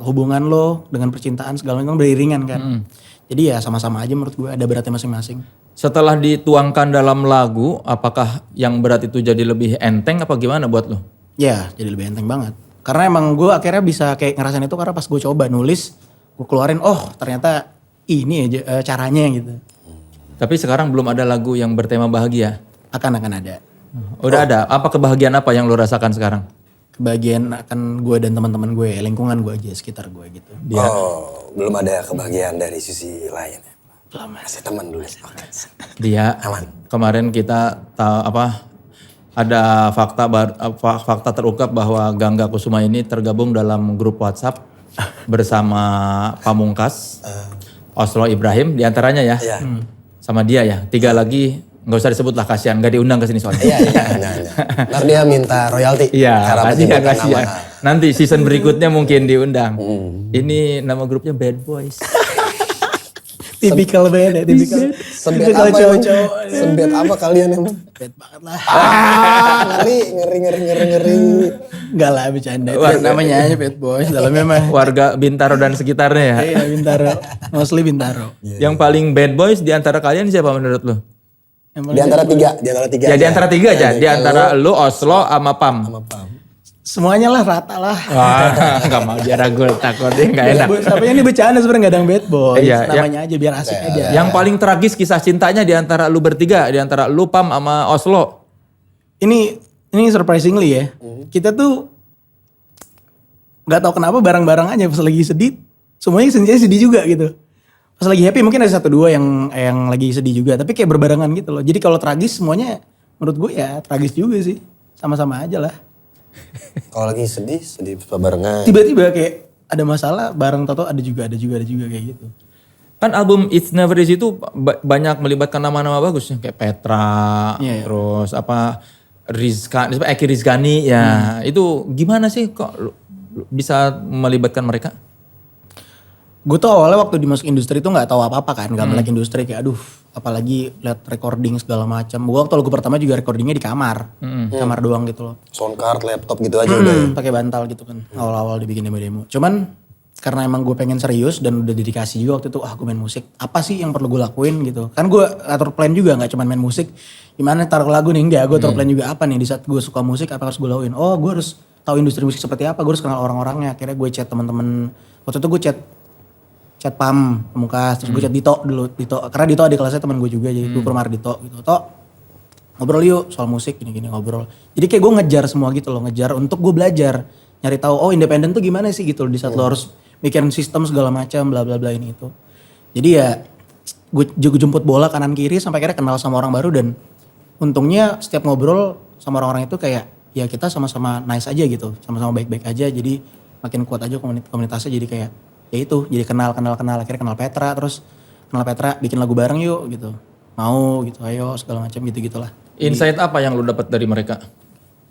hubungan lo, dengan percintaan segala macam beriringan kan. Jadi ya sama-sama aja menurut gue, ada beratnya masing-masing. Setelah dituangkan dalam lagu, apakah yang berat itu jadi lebih enteng apa gimana buat lo? Ya jadi lebih enteng banget. Karena emang gue akhirnya bisa kayak ngerasain itu karena pas gue coba nulis, gue keluarin, oh ternyata ini aja caranya gitu. Tapi sekarang belum ada lagu yang bertema bahagia? Akan ada. Udah ada? Apa kebahagiaan apa yang lo rasakan sekarang? Kebahagiaan akan gue dan teman-teman gue, lingkungan gue aja, sekitar gue gitu. Belum ada kebahagiaan dari sisi lain ya? Belum. Masih teman dulu. Oke. Dia Aman. kemarin kita tahu ada fakta terungkap bahwa Gangga Kusuma ini tergabung dalam grup WhatsApp bersama Pamungkas, Oslo Ibrahim diantaranya ya, Iya. sama dia ya. 3 lagi nggak usah disebut lah, kasihan nggak diundang ke sini soalnya. Iya. Ntar dia minta royalti. Iya, Karena kasihan. menyebutkan nama. Nanti season berikutnya mungkin diundang. Ini nama grupnya Bad Boys. Tipikal banget ya, tipikal. Sebet apa cowok-cowok. Sebet apa kalian emang? Bad banget lah. Ngeri. Enggak lah, bercanda. Namanya aja Bad Boys, dalamnya mah. Warga Bintaro dan sekitarnya ya. Iya, Bintaro. Mostly Bintaro. Yang paling bad boys di antara kalian siapa menurut lu? Yang Di antara tiga Ya di antara 3 aja. Di antara lu, Oslo, sama Pam. semuanya lah rata lah. Wah, gak mau dia ragu, takut dia gak enak. Tapi ini bercanda sebenarnya, gak ada yang bad boy. Iya, namanya aja biar asik aja. Yang paling tragis kisah cintanya di antara lu bertiga, di antara lu, Pam, sama Oslo. Ini surprisingly ya. Kita tuh nggak tahu kenapa bareng-bareng aja pas lagi sedih, semuanya sedih juga gitu. Pas lagi happy mungkin ada 1-2 yang lagi sedih juga, tapi kayak berbarengan gitu loh. Jadi kalau tragis semuanya menurut gue ya tragis juga sih. Sama-sama aja lah. Kalau lagi sedih barengan. Tiba-tiba kayak ada masalah bareng, toto ada juga kayak gitu. Kan album It's Never Easy itu banyak melibatkan nama-nama bagus ya, kayak Petra, Iya. terus Eki Rizkani ya. Itu gimana sih kok lu bisa melibatkan mereka? Gue tuh awalnya waktu dimasuk industri tuh nggak tahu apa-apa kan, nggak melek industri, kayak aduh apalagi lihat recording segala macam. Gue waktu lagu pertama juga recordingnya di kamar, kamar doang gitu loh. Sound card, laptop gitu aja udah ya. Pakai bantal gitu kan, awal-awal dibikin demo-demo. Cuman karena emang gue pengen serius dan udah dedikasi juga waktu itu, gue main musik, apa sih yang perlu gue lakuin gitu. Kan gue atur plan juga, nggak cuma main musik, gimana taruh lagu nih, enggak, gue atur plan juga apa nih di saat gue suka musik, apa harus gue lakuin. Oh gue harus tahu industri musik seperti apa, gue harus kenal orang-orangnya. Akhirnya gue chat teman-teman, waktu itu gue chat chat Pam Pamungkas, terus gue chat Dito dulu, karena Dito adik kelasnya teman gue juga, jadi gue ke rumah Dito gitu, ngobrol yuk soal musik gini-gini ngobrol. Jadi kayak gue ngejar semua gitu loh, ngejar untuk gue belajar, nyari tahu oh independen tuh gimana sih gitu loh, di saat lo harus mikirin sistem segala macam bla bla bla ini itu. Jadi ya gue jemput bola kanan kiri sampai akhirnya kenal sama orang baru, dan untungnya setiap ngobrol sama orang-orang itu kayak ya kita sama-sama nice aja gitu, sama-sama baik-baik aja, jadi makin kuat aja komunitasnya, jadi kayak ya itu, jadi kenal akhirnya kenal Petra bikin lagu bareng yuk gitu, mau gitu, ayo segala macam gitu gitulah. Insight apa yang lu dapat dari mereka?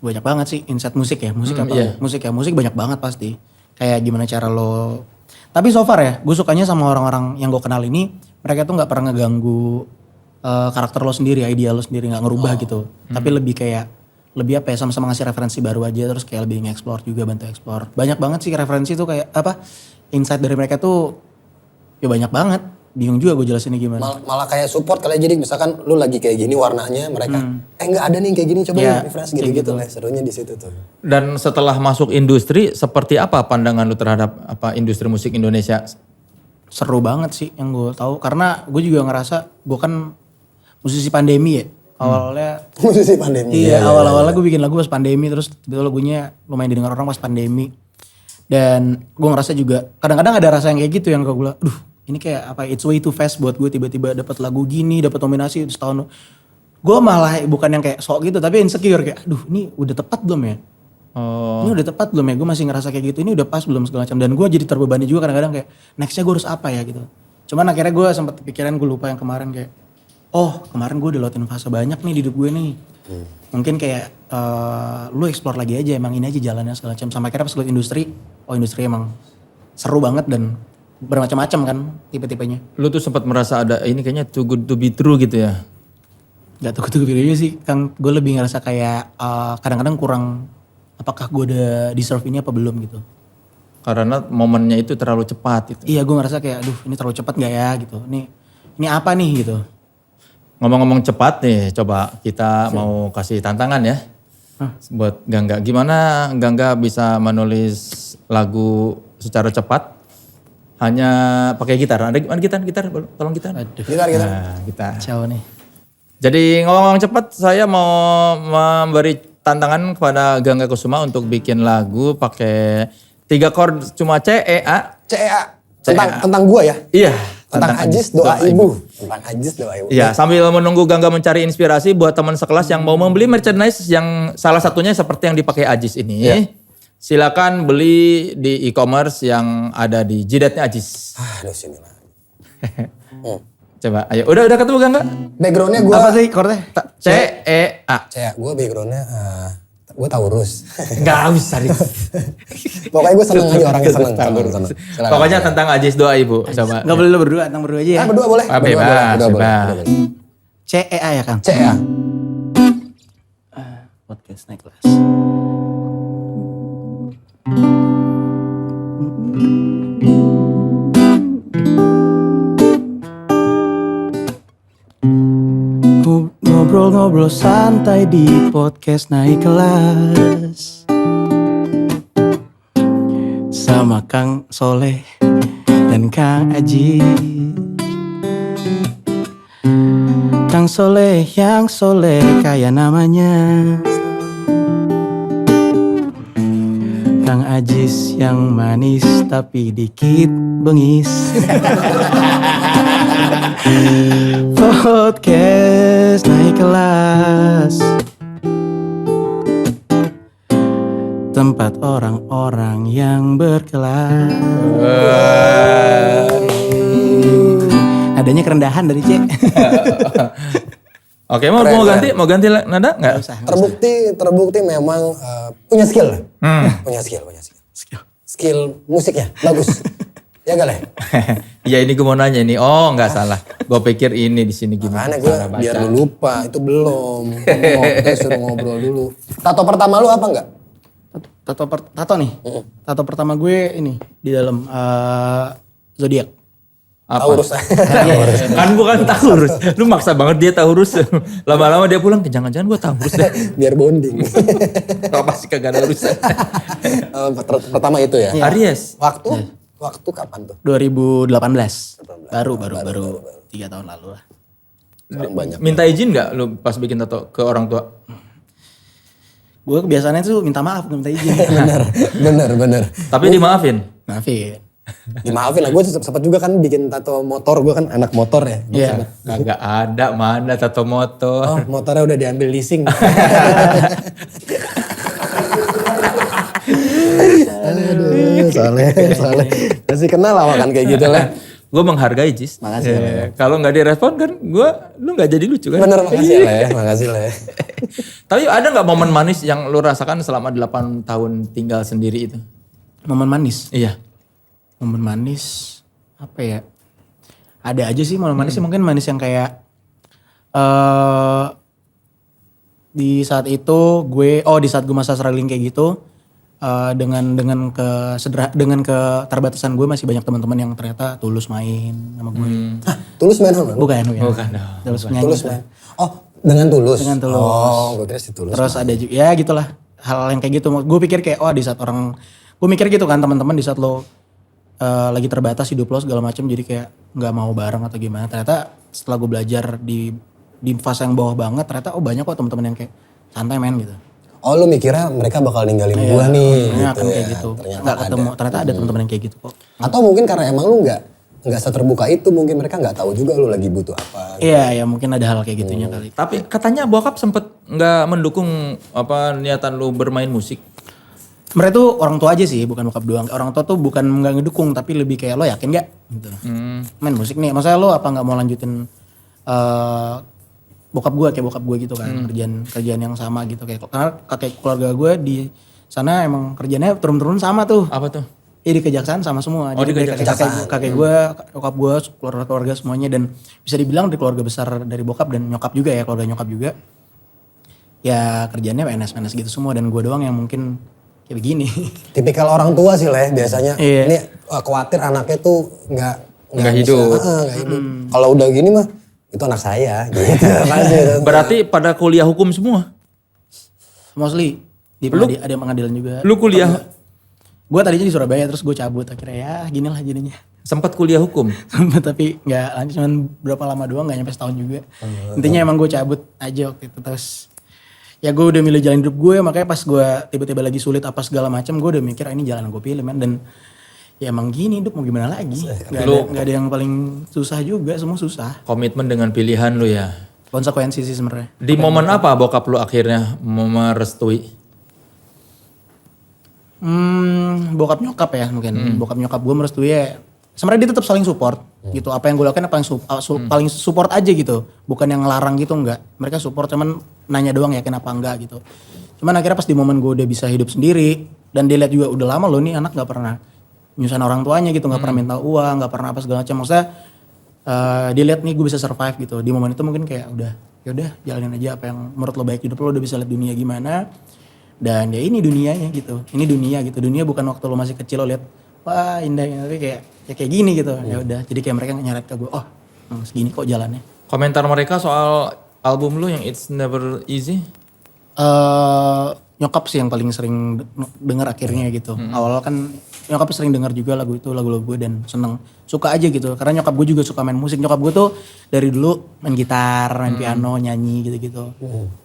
Banyak banget sih insight musik ya, musik banyak banget pasti, kayak gimana cara lo, tapi so far ya gue sukanya sama orang-orang yang gue kenal ini, mereka tuh nggak pernah ngeganggu karakter lo sendiri, idea lo sendiri, nggak ngerubah gitu, tapi lebih apa ya, sama-sama ngasih referensi baru aja, terus kayak lebih nge-explore juga, bantu explore. Banyak banget sih referensi tuh, kayak apa, insight dari mereka tuh ya banyak banget. Bingung juga gue jelasinnya gimana. Malah kayak support kali, jadi misalkan lu lagi kayak gini warnanya, mereka nggak ada nih kayak gini, coba referensi gitu lah, serunya di situ tuh. Dan setelah masuk industri, seperti apa pandangan lu terhadap industri musik Indonesia? Seru banget sih yang gue tahu, karena gue juga ngerasa gue kan musisi pandemi ya. Awalnya musisi pandemi. Iya, awal-awalnya gue bikin lagu pas pandemi, terus tiba-tiba lagunya lumayan didengar orang pas pandemi. Dan gue ngerasa juga kadang-kadang ada rasa yang kayak gitu, yang gue bilang, aduh ini kayak apa, it's way too fast buat gue tiba-tiba dapat lagu gini, dapat nominasi setahun. Gue malah bukan yang kayak sok gitu, tapi insecure kayak, aduh ini udah tepat belum ya? Ini udah tepat belum ya? Gue masih ngerasa kayak gitu, ini udah pas belum segala macam. Dan gue jadi terbebani juga kadang-kadang kayak, nextnya gue harus apa ya gitu. Cuman akhirnya gue sempat pikiran, gue lupa yang kemarin kayak, oh kemarin gue udah lewatin fase banyak nih di hidup gue nih. Mungkin kayak lu explore lagi aja, emang ini aja jalannya segala macam. Sampai akhirnya pas liat industri, oh industri emang seru banget dan bermacam-macam kan tipe-tipenya. Lu tuh sempat merasa ada ini kayaknya too good to be true gitu ya? Gak tau gitu juga sih, kan gue lebih ngerasa kayak kadang-kadang kurang, apakah gue udah deserve ini apa belum gitu. Karena momennya itu terlalu cepat gitu. Iya, gue ngerasa kayak aduh ini terlalu cepat gak ya gitu. Ini apa nih gitu. Ngomong-ngomong cepat nih, coba kita mau kasih tantangan ya. Buat Gangga, gimana Gangga bisa menulis lagu secara cepat hanya pakai gitar? Ada gitar, tolong gitar. Aduh. Gitar. Nah, gitar. Ciao nih. Jadi ngomong-ngomong cepat, saya mau memberi tantangan kepada Gangga Kusuma untuk bikin lagu pakai 3 chord cuma C, E, A. Tentang gua ya? Iya. Tentang Ajis doa ibu. Tentang Ajis doa ibu. Iya, sambil menunggu Gangga mencari inspirasi buat teman sekelas yang mau membeli merchandise yang salah satunya seperti yang dipakai Ajis ini. Iya. Silakan beli di e-commerce yang ada di jidatnya Ajis. Aduh sini lah. Coba, ayo. Udah ketemu Gangga? Backgroundnya gua. Apa sih chordnya? C, E, A. Gue backgroundnya, gue Taurus. Gak usah. Pokoknya gue seneng aja, orangnya seneng. Pokoknya tentang Ajis doa ibu. Coba. Gak boleh lo berdua, tentang berdua aja ya. Berdua boleh. Bebas. C, E, A ya Kang? C, A. Podcast naik kelas. Ngobrol-ngobrol santai di podcast naik kelas sama Kang Soleh dan Kang Aji. Kang Soleh yang soleh kayak namanya, Kang Ajis yang manis tapi dikit bengis. Podcast naik kelas, tempat orang-orang yang berkelas. Adanya kerendahan dari C. Oke, mau ganti nada nggak? Terbukti memang punya skill. Punya skill. Skill musiknya bagus. Ya gak lah? Ya ini gue mau nanya nih. Oh nggak salah. Gue pikir ini di sini gini. Makanya gue biar lu lupa itu belum. Kita suruh ngobrol dulu. Tato pertama lu apa enggak? Tato nih. Tato pertama gue ini di dalam zodiak. Taurus. Kan bukan Taurus. Lu maksa banget dia Taurus. Lama-lama dia pulang, jangan-jangan gue Taurus deh. Biar bonding. Kok pasti kagak ada urusan. Pertama itu ya. Aries. Waktu waktu kapan tuh? 2018. Baru 3 tahun lalu lah. Sekarang banyak. Minta izin gak lu pas bikin tato ke orang tua? Gue kebiasaannya tuh minta maaf, minta izin. bener. Tapi dimaafin? Maafin. Dimaafin lah, gue sempat juga kan bikin tato motor, gue kan anak motor ya. Iya. Kagak ada, mana tato motor. Oh, motornya udah diambil leasing. Aduh, soalnya. Masih kenal lah kan kayak gitu lah. Gue menghargai Jis. Makasih. Kalau nggak direspon kan lu nggak jadi lucu kan? Bener, makasih lah ya. Tapi ada nggak momen manis yang lu rasakan selama 8 tahun tinggal sendiri itu? Momen manis. Iya. Momen manis apa ya? Ada aja sih momen manis, mungkin manis yang kayak di saat itu di saat gue masa struggling kayak gitu, dengan keterbatasan gue masih banyak teman-teman yang ternyata tulus main sama gue. Tulus main sama lu? Bukan. Tulus nyanyi. Tulus main. Oh, dengan tulus? Dengan tulus. Oh, gue kira si tulus. Terus ada juga, ya gitulah. Hal yang kayak gitu. Gue pikir kayak, di saat gue mikir gitu kan teman-teman, di saat lo lagi terbatas hidup lo segala macam, jadi kayak nggak mau bareng atau gimana. Ternyata setelah gue belajar di fase yang bawah banget, ternyata banyak kok teman-teman yang kayak santai men gitu. Oh, lu mikirnya mereka bakal ninggalin gua nih gitu Akan kayak ya. gitu. Ternyata Nggak ketemu. Ternyata ada teman-teman yang kayak gitu kok. Atau mungkin karena emang lu nggak seterbuka itu, mungkin mereka nggak tahu juga lu lagi butuh apa. Iya, ya mungkin ada hal kayak gitunya kali. Tapi katanya bokap sempet nggak mendukung niatan lu bermain musik. Mereka tuh orang tua aja sih, bukan bokap doang. Orang tua tuh bukan nggak ngedukung, tapi lebih kayak lo yakin gak? Gitu. Main musik nih, maksudnya lo apa nggak mau lanjutin bokap gue gitu kan, kerjaan yang sama gitu, kayak karena kakek keluarga gue di sana emang kerjanya turun-turun sama tuh. Apa tuh? Di kejaksaan sama semua. Oh, Jadi di kejaksaan. kakek gue, bokap gue, keluarga semuanya, dan bisa dibilang dari keluarga besar dari bokap dan nyokap juga ya, keluarga nyokap juga. Ya kerjanya PNS gitu semua, dan gue doang yang mungkin kayak begini. Tipikal orang tua sih lah biasanya. Iya. Ini khawatir anaknya tuh nggak hidup. Nggak hidup. Kalau udah gini mah itu anak saya gitu. Pasti. Berarti pada kuliah hukum semua? Mostly. Ada pengadilan juga. Lu kuliah? Gue tadinya di Surabaya, terus gue cabut akhirnya, ya gini lah jadinya. Sempat kuliah hukum? Tapi gak lanjut, cuman berapa lama doang, gak nyampe setahun juga. Intinya emang gue cabut aja waktu itu. Terus ya gue udah milih jalan hidup gue, makanya pas gue tiba-tiba lagi sulit apa segala macam, gue udah mikir ini jalan gue pilih, man. Dan ya emang gini hidup, mau gimana lagi. Gak ada yang paling susah juga, semua susah. Komitmen dengan pilihan lu ya? Konsekuensi sih sebenarnya. Di momen apa bokap lu akhirnya merestui? Bokap nyokap ya mungkin. Bokap nyokap gue merestui ya. Sebenarnya dia tetap saling support gitu. Apa yang gue lakukan paling support aja gitu. Bukan yang ngelarang gitu, enggak. Mereka support, cuman nanya doang yakin apa enggak gitu. Cuman akhirnya pas di momen gue udah bisa hidup sendiri, dan dia lihat juga udah lama loh nih anak gak pernah nyusahin orang tuanya gitu, gak pernah minta uang, gak pernah apa segala macam. Maksudnya dia lihat nih gue bisa survive gitu. Di momen itu mungkin kayak yaudah jalanin aja apa yang menurut lo baik. Hidup lo udah bisa lihat dunia gimana. Dan ya ini dunianya gitu. Ini dunia gitu. Dunia bukan waktu lo masih kecil lo lihat wah indah, tapi kayak gini gitu. Ya udah. Jadi kayak mereka nyeret ke gue, segini kok jalannya. Komentar mereka soal album lu yang It's Never Easy? Nyokap sih yang paling sering denger akhirnya gitu. Awal kan nyokap sering denger juga lagu gue dan seneng. Suka aja gitu. Karena nyokap gue juga suka main musik. Nyokap gue tuh dari dulu main gitar, main piano, nyanyi gitu-gitu.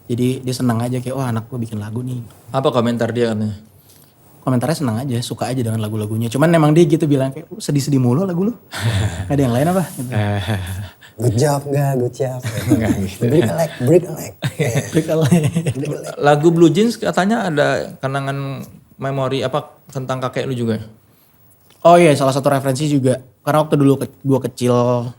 Jadi dia seneng aja kayak anak gue bikin lagu nih. Apa komentar dia katanya? Komentarnya senang aja, suka aja dengan lagu-lagunya. Cuman emang dia gitu bilang kayak sedih-sedih mulu lagu lu. Gak ada yang lain apa? Gitu. Good job enggak, good job. Enggak gitu. Break a leg. Lagu Blue Jeans katanya ada kenangan memori apa tentang kakek lu juga? Oh iya, salah satu referensi juga. Karena waktu dulu gue kecil,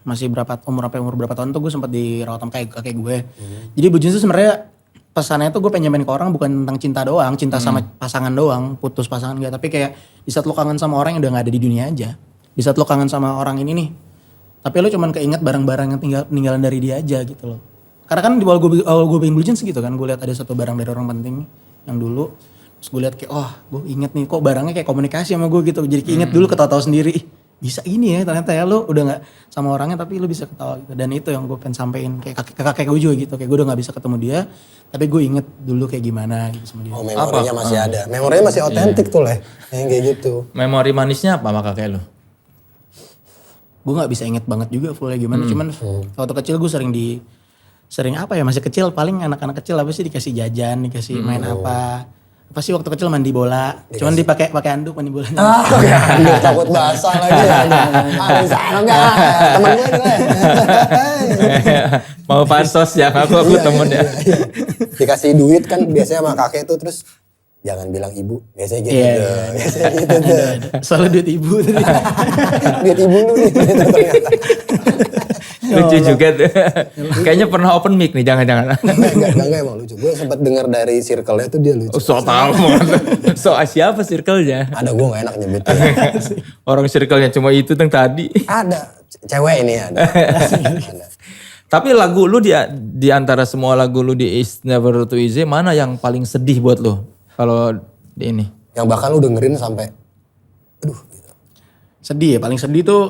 masih umur berapa tahun tuh gue sempat dirawat sama kakek gue. Jadi Blue Jeans itu sebenarnya pesannya tuh gue pengen nyamain ke orang bukan tentang cinta doang, cinta sama pasangan doang, putus pasangan enggak. Tapi kayak di saat lo kangen sama orang yang udah gak ada di dunia aja. Di saat lo kangen sama orang ini nih, tapi lo cuman keinget barang-barang yang peninggalan dari dia aja gitu loh. Karena kan di awal gue bikin Blue Jeans gitu kan, gue lihat ada satu barang dari orang penting yang dulu. Terus gue lihat kayak, gue inget nih kok barangnya kayak komunikasi sama gue gitu. Jadi keinget dulu, ketawa-tawa sendiri. Bisa ini ya ternyata ya, lo udah gak sama orangnya tapi lo bisa ketawa gitu. Dan itu yang gue pengen sampein kayak kakek gue juga gitu. Kayak gue udah gak bisa ketemu dia, tapi gue inget dulu kayak gimana gitu sama dia. Oh, memorinya masih ada. Memorinya masih otentik tuh lah, yang kayak gitu. Memori manisnya apa sama kakek lu? gue nggak bisa inget banget juga fullnya gimana. Cuman waktu kecil gue sering apa ya, masih kecil paling anak-anak kecil apa sih dikasih jajan, dikasih main apa sih waktu kecil mandi bola. Cuman dipakai anduk mandi bola. Anduk takut basah lagi. Bisa enggak? Temen gue nih. Mau pansos ya, aku temen ya. Dikasih duit kan biasanya sama kakek tuh terus jangan bilang ibu, biasanya gitu. Biasanya gitu tuh. Soalnya duit ibu tadi. Duit ibu lu nih ternyata. Lucu juga tuh. Kayaknya pernah open mic nih, jangan-jangan. Enggak emang lucu. Gue sempat dengar dari circle-nya tuh dia lucu. So tau. So siapa circle-nya? Ada, gue gak enak nyebutnya. Orang circle-nya cuma itu yang tadi. Ada, cewek ini ada. Tapi lagu lu di antara semua lagu lu di It's Never Too Easy, mana yang paling sedih buat lu? Kalau di ini. Yang bahkan lu dengerin sampai, aduh. Gitu. Sedih ya, paling sedih tuh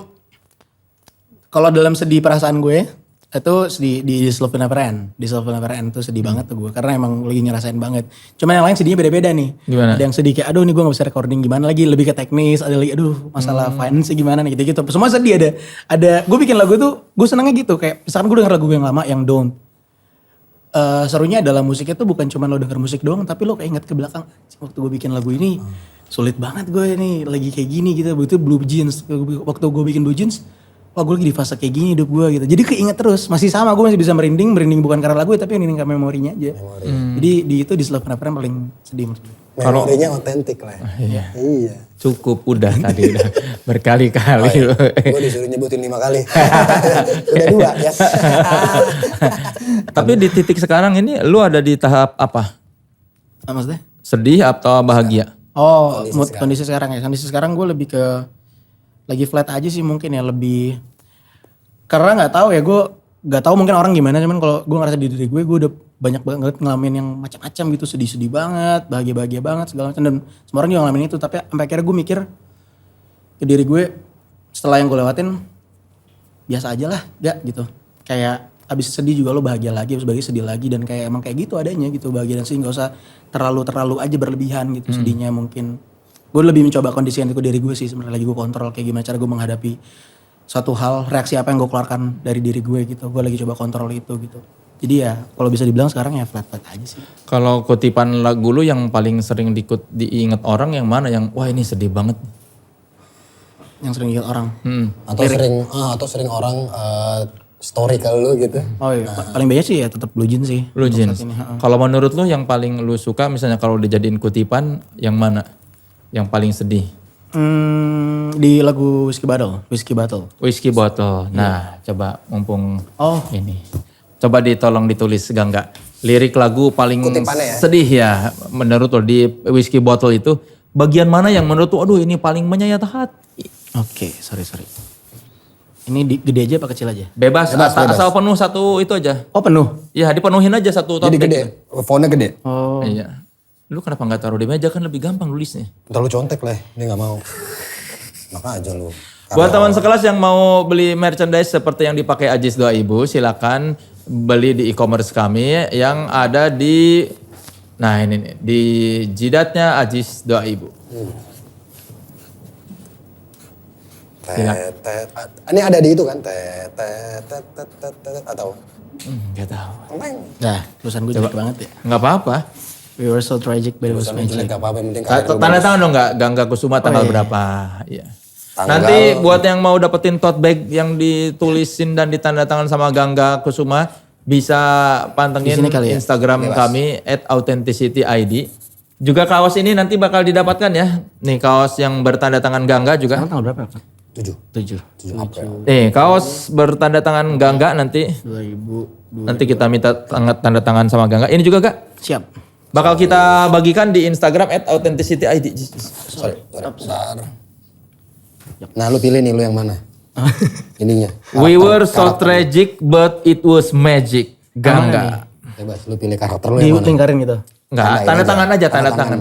kalau dalam sedih perasaan gue itu sedih di This Love Will Never End. This Love Will Never End tuh sedih banget tuh gue karena emang lagi ngerasain banget. Cuman yang lain sedihnya beda-beda nih. Gimana? Ada yang sedih kayak aduh nih gue gak bisa recording gimana lagi, lebih ke teknis, ada lagi aduh masalah finance gimana nih gitu-gitu. Semua sedih ada gue bikin lagu tuh gue senangnya gitu kayak misalkan gue denger lagu yang lama yang Don't. Serunya adalah musiknya tuh bukan cuma lo denger musik doang tapi lo kayak ingat ke belakang waktu gue bikin lagu ini sulit banget gue nih lagi kayak gini gitu. Itu Blue Jeans waktu gue bikin Blue Jeans. Wah gue lagi di fase kayak gini hidup gue gitu. Jadi keinget terus. Masih sama gue masih bisa merinding bukan karena lagu tapi merinding karena memorinya aja. Jadi di itu di Love Never End paling sedih menurut gue. Memorinya otentik lah. Iya. Cukup udah tadi udah berkali-kali. Gue disuruh nyebutin 5 kali. Udah 2 ya. Tapi di titik sekarang ini lu ada di tahap apa? Maksudnya? Sedih atau bahagia? Oh kondisi sekarang ya. Kondisi sekarang gue lebih ke lagi flat aja sih mungkin ya lebih karena nggak tahu ya gue nggak tahu mungkin orang gimana cuman kalau gue ngerasa di diri gue udah banyak banget ngalamin yang macam-macam gitu sedih-sedih banget bahagia-bahagia banget segala macam dan semua orang juga ngalamin itu tapi sampai akhirnya gue mikir ke diri gue setelah yang gue lewatin biasa aja lah gak gitu kayak abis sedih juga lo bahagia lagi abis bahagia sedih lagi dan kayak emang kayak gitu adanya gitu bahagia dan sedih nggak usah terlalu aja berlebihan gitu sedihnya mungkin. Gue lebih mencoba kondisikan itu diri gue sih sebenarnya lagi gue kontrol kayak gimana cara gue menghadapi suatu hal reaksi apa yang gue keluarkan dari diri gue gitu gue lagi coba kontrol itu gitu jadi ya kalau bisa dibilang sekarang ya flat aja sih. Kalau kutipan lagu lu yang paling sering diinget orang yang mana yang wah ini sedih banget yang sering ingat orang atau sering orang story ke lu gitu. Oh iya paling banyak sih ya tetap Blue Jeans sih. Blue Jeans. Kalau menurut lu yang paling lu suka misalnya kalau dijadiin kutipan yang mana yang paling sedih? Di lagu Whiskey Bottle. Nah, coba mumpung ini. Coba tolong ditulis Gangga. Lirik lagu paling sedih ya menurut lo di Whiskey Bottle itu bagian mana yang menurut lo aduh ini paling menyayat hati? Oke, sorry. Ini gede aja apa kecil aja? Bebas. Asal penuh satu itu aja. Oh penuh? Iya dipenuhin aja satu topik. Jadi gede, fontnya gede. Oh. Iya. Lu kenapa gak taruh di meja kan lebih gampang nulisnya. Ntar lu contek lah, dia gak mau. Maka aja lu. Buat teman sekelas yang mau beli merchandise seperti yang dipakai Ajis Doa Ibu, silakan beli di e-commerce kami yang ada di, nah ini nih, di jidatnya Ajis Doa Ibu. Ini ada di itu kan? Atau? Gak tahu. Nah, tulisan gue jelek banget ya. Gak apa-apa. We were so tragic, but it was magic. Gak apa-apa, penting Tanda tangan dong gak? Gangga Kusuma tanggal berapa? Iya. Nanti buat yang mau dapetin tote bag yang ditulisin dan ditanda tangan sama Gangga Kusuma, bisa pantengin Instagram kami @authenticity_id. Juga kaos ini nanti bakal didapatkan ya. Nih kaos yang bertanda tangan Gangga juga. Tanggal berapa? 7 April. Nih kaos bertanda tangan Gangga nanti. 2000. Nanti kita minta tanda tangan sama Gangga. Ini juga Gak? Siap. Bakal kita bagikan di Instagram @authenticity_id. Sorry. Nah lu pilih nih lu yang mana? Ininya. We were so tragic but it was magic. Gangga. Bebas lu pilih karakter lu yang mana? Dilingkarin gitu. Enggak, tanda tangan aja, tanda tangan.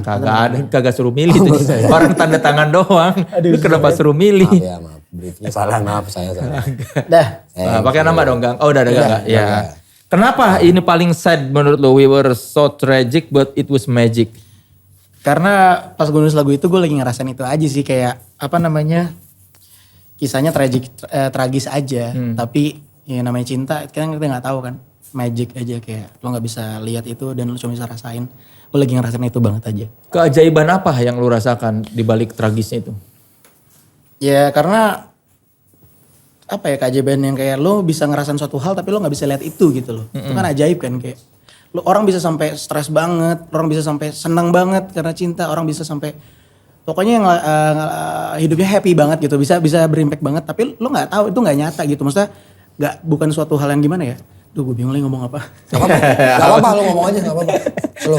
Kagak suruh milih tuh. Orang tanda tangan doang. Lu kenapa suruh milih? Maaf. Briefnya salah, maaf saya salah. Dah. Pakai nama dong, Gang. Oh, udah ada Gangga. Ya. Kenapa ini paling sad menurut lo? We were so tragic but it was magic. Karena pas gue nulis lagu itu gue lagi ngerasain itu aja sih kayak apa namanya? kisahnya tragis aja. Tapi ya namanya cinta kita nggak tahu kan. Magic aja kayak lo nggak bisa lihat itu dan lo cuma bisa rasain. Gue lagi ngerasain itu banget aja. Keajaiban apa yang lu rasakan di balik tragisnya itu? Ya karena apa ya keajaiban yang kayak lo bisa ngerasain suatu hal tapi lo nggak bisa lihat itu gitu loh. Itu kan ajaib kan kayak lo orang bisa sampai stres banget, orang bisa sampai senang banget karena cinta, orang bisa sampai pokoknya yang hidupnya happy banget gitu, bisa berimpact banget tapi lo nggak tahu itu nggak nyata gitu. Maksudnya bukan suatu hal yang gimana ya? Duh gue bingung lagi ngomong apa. Gak apa-apa lu ngomong aja gak apa-apa. Slow.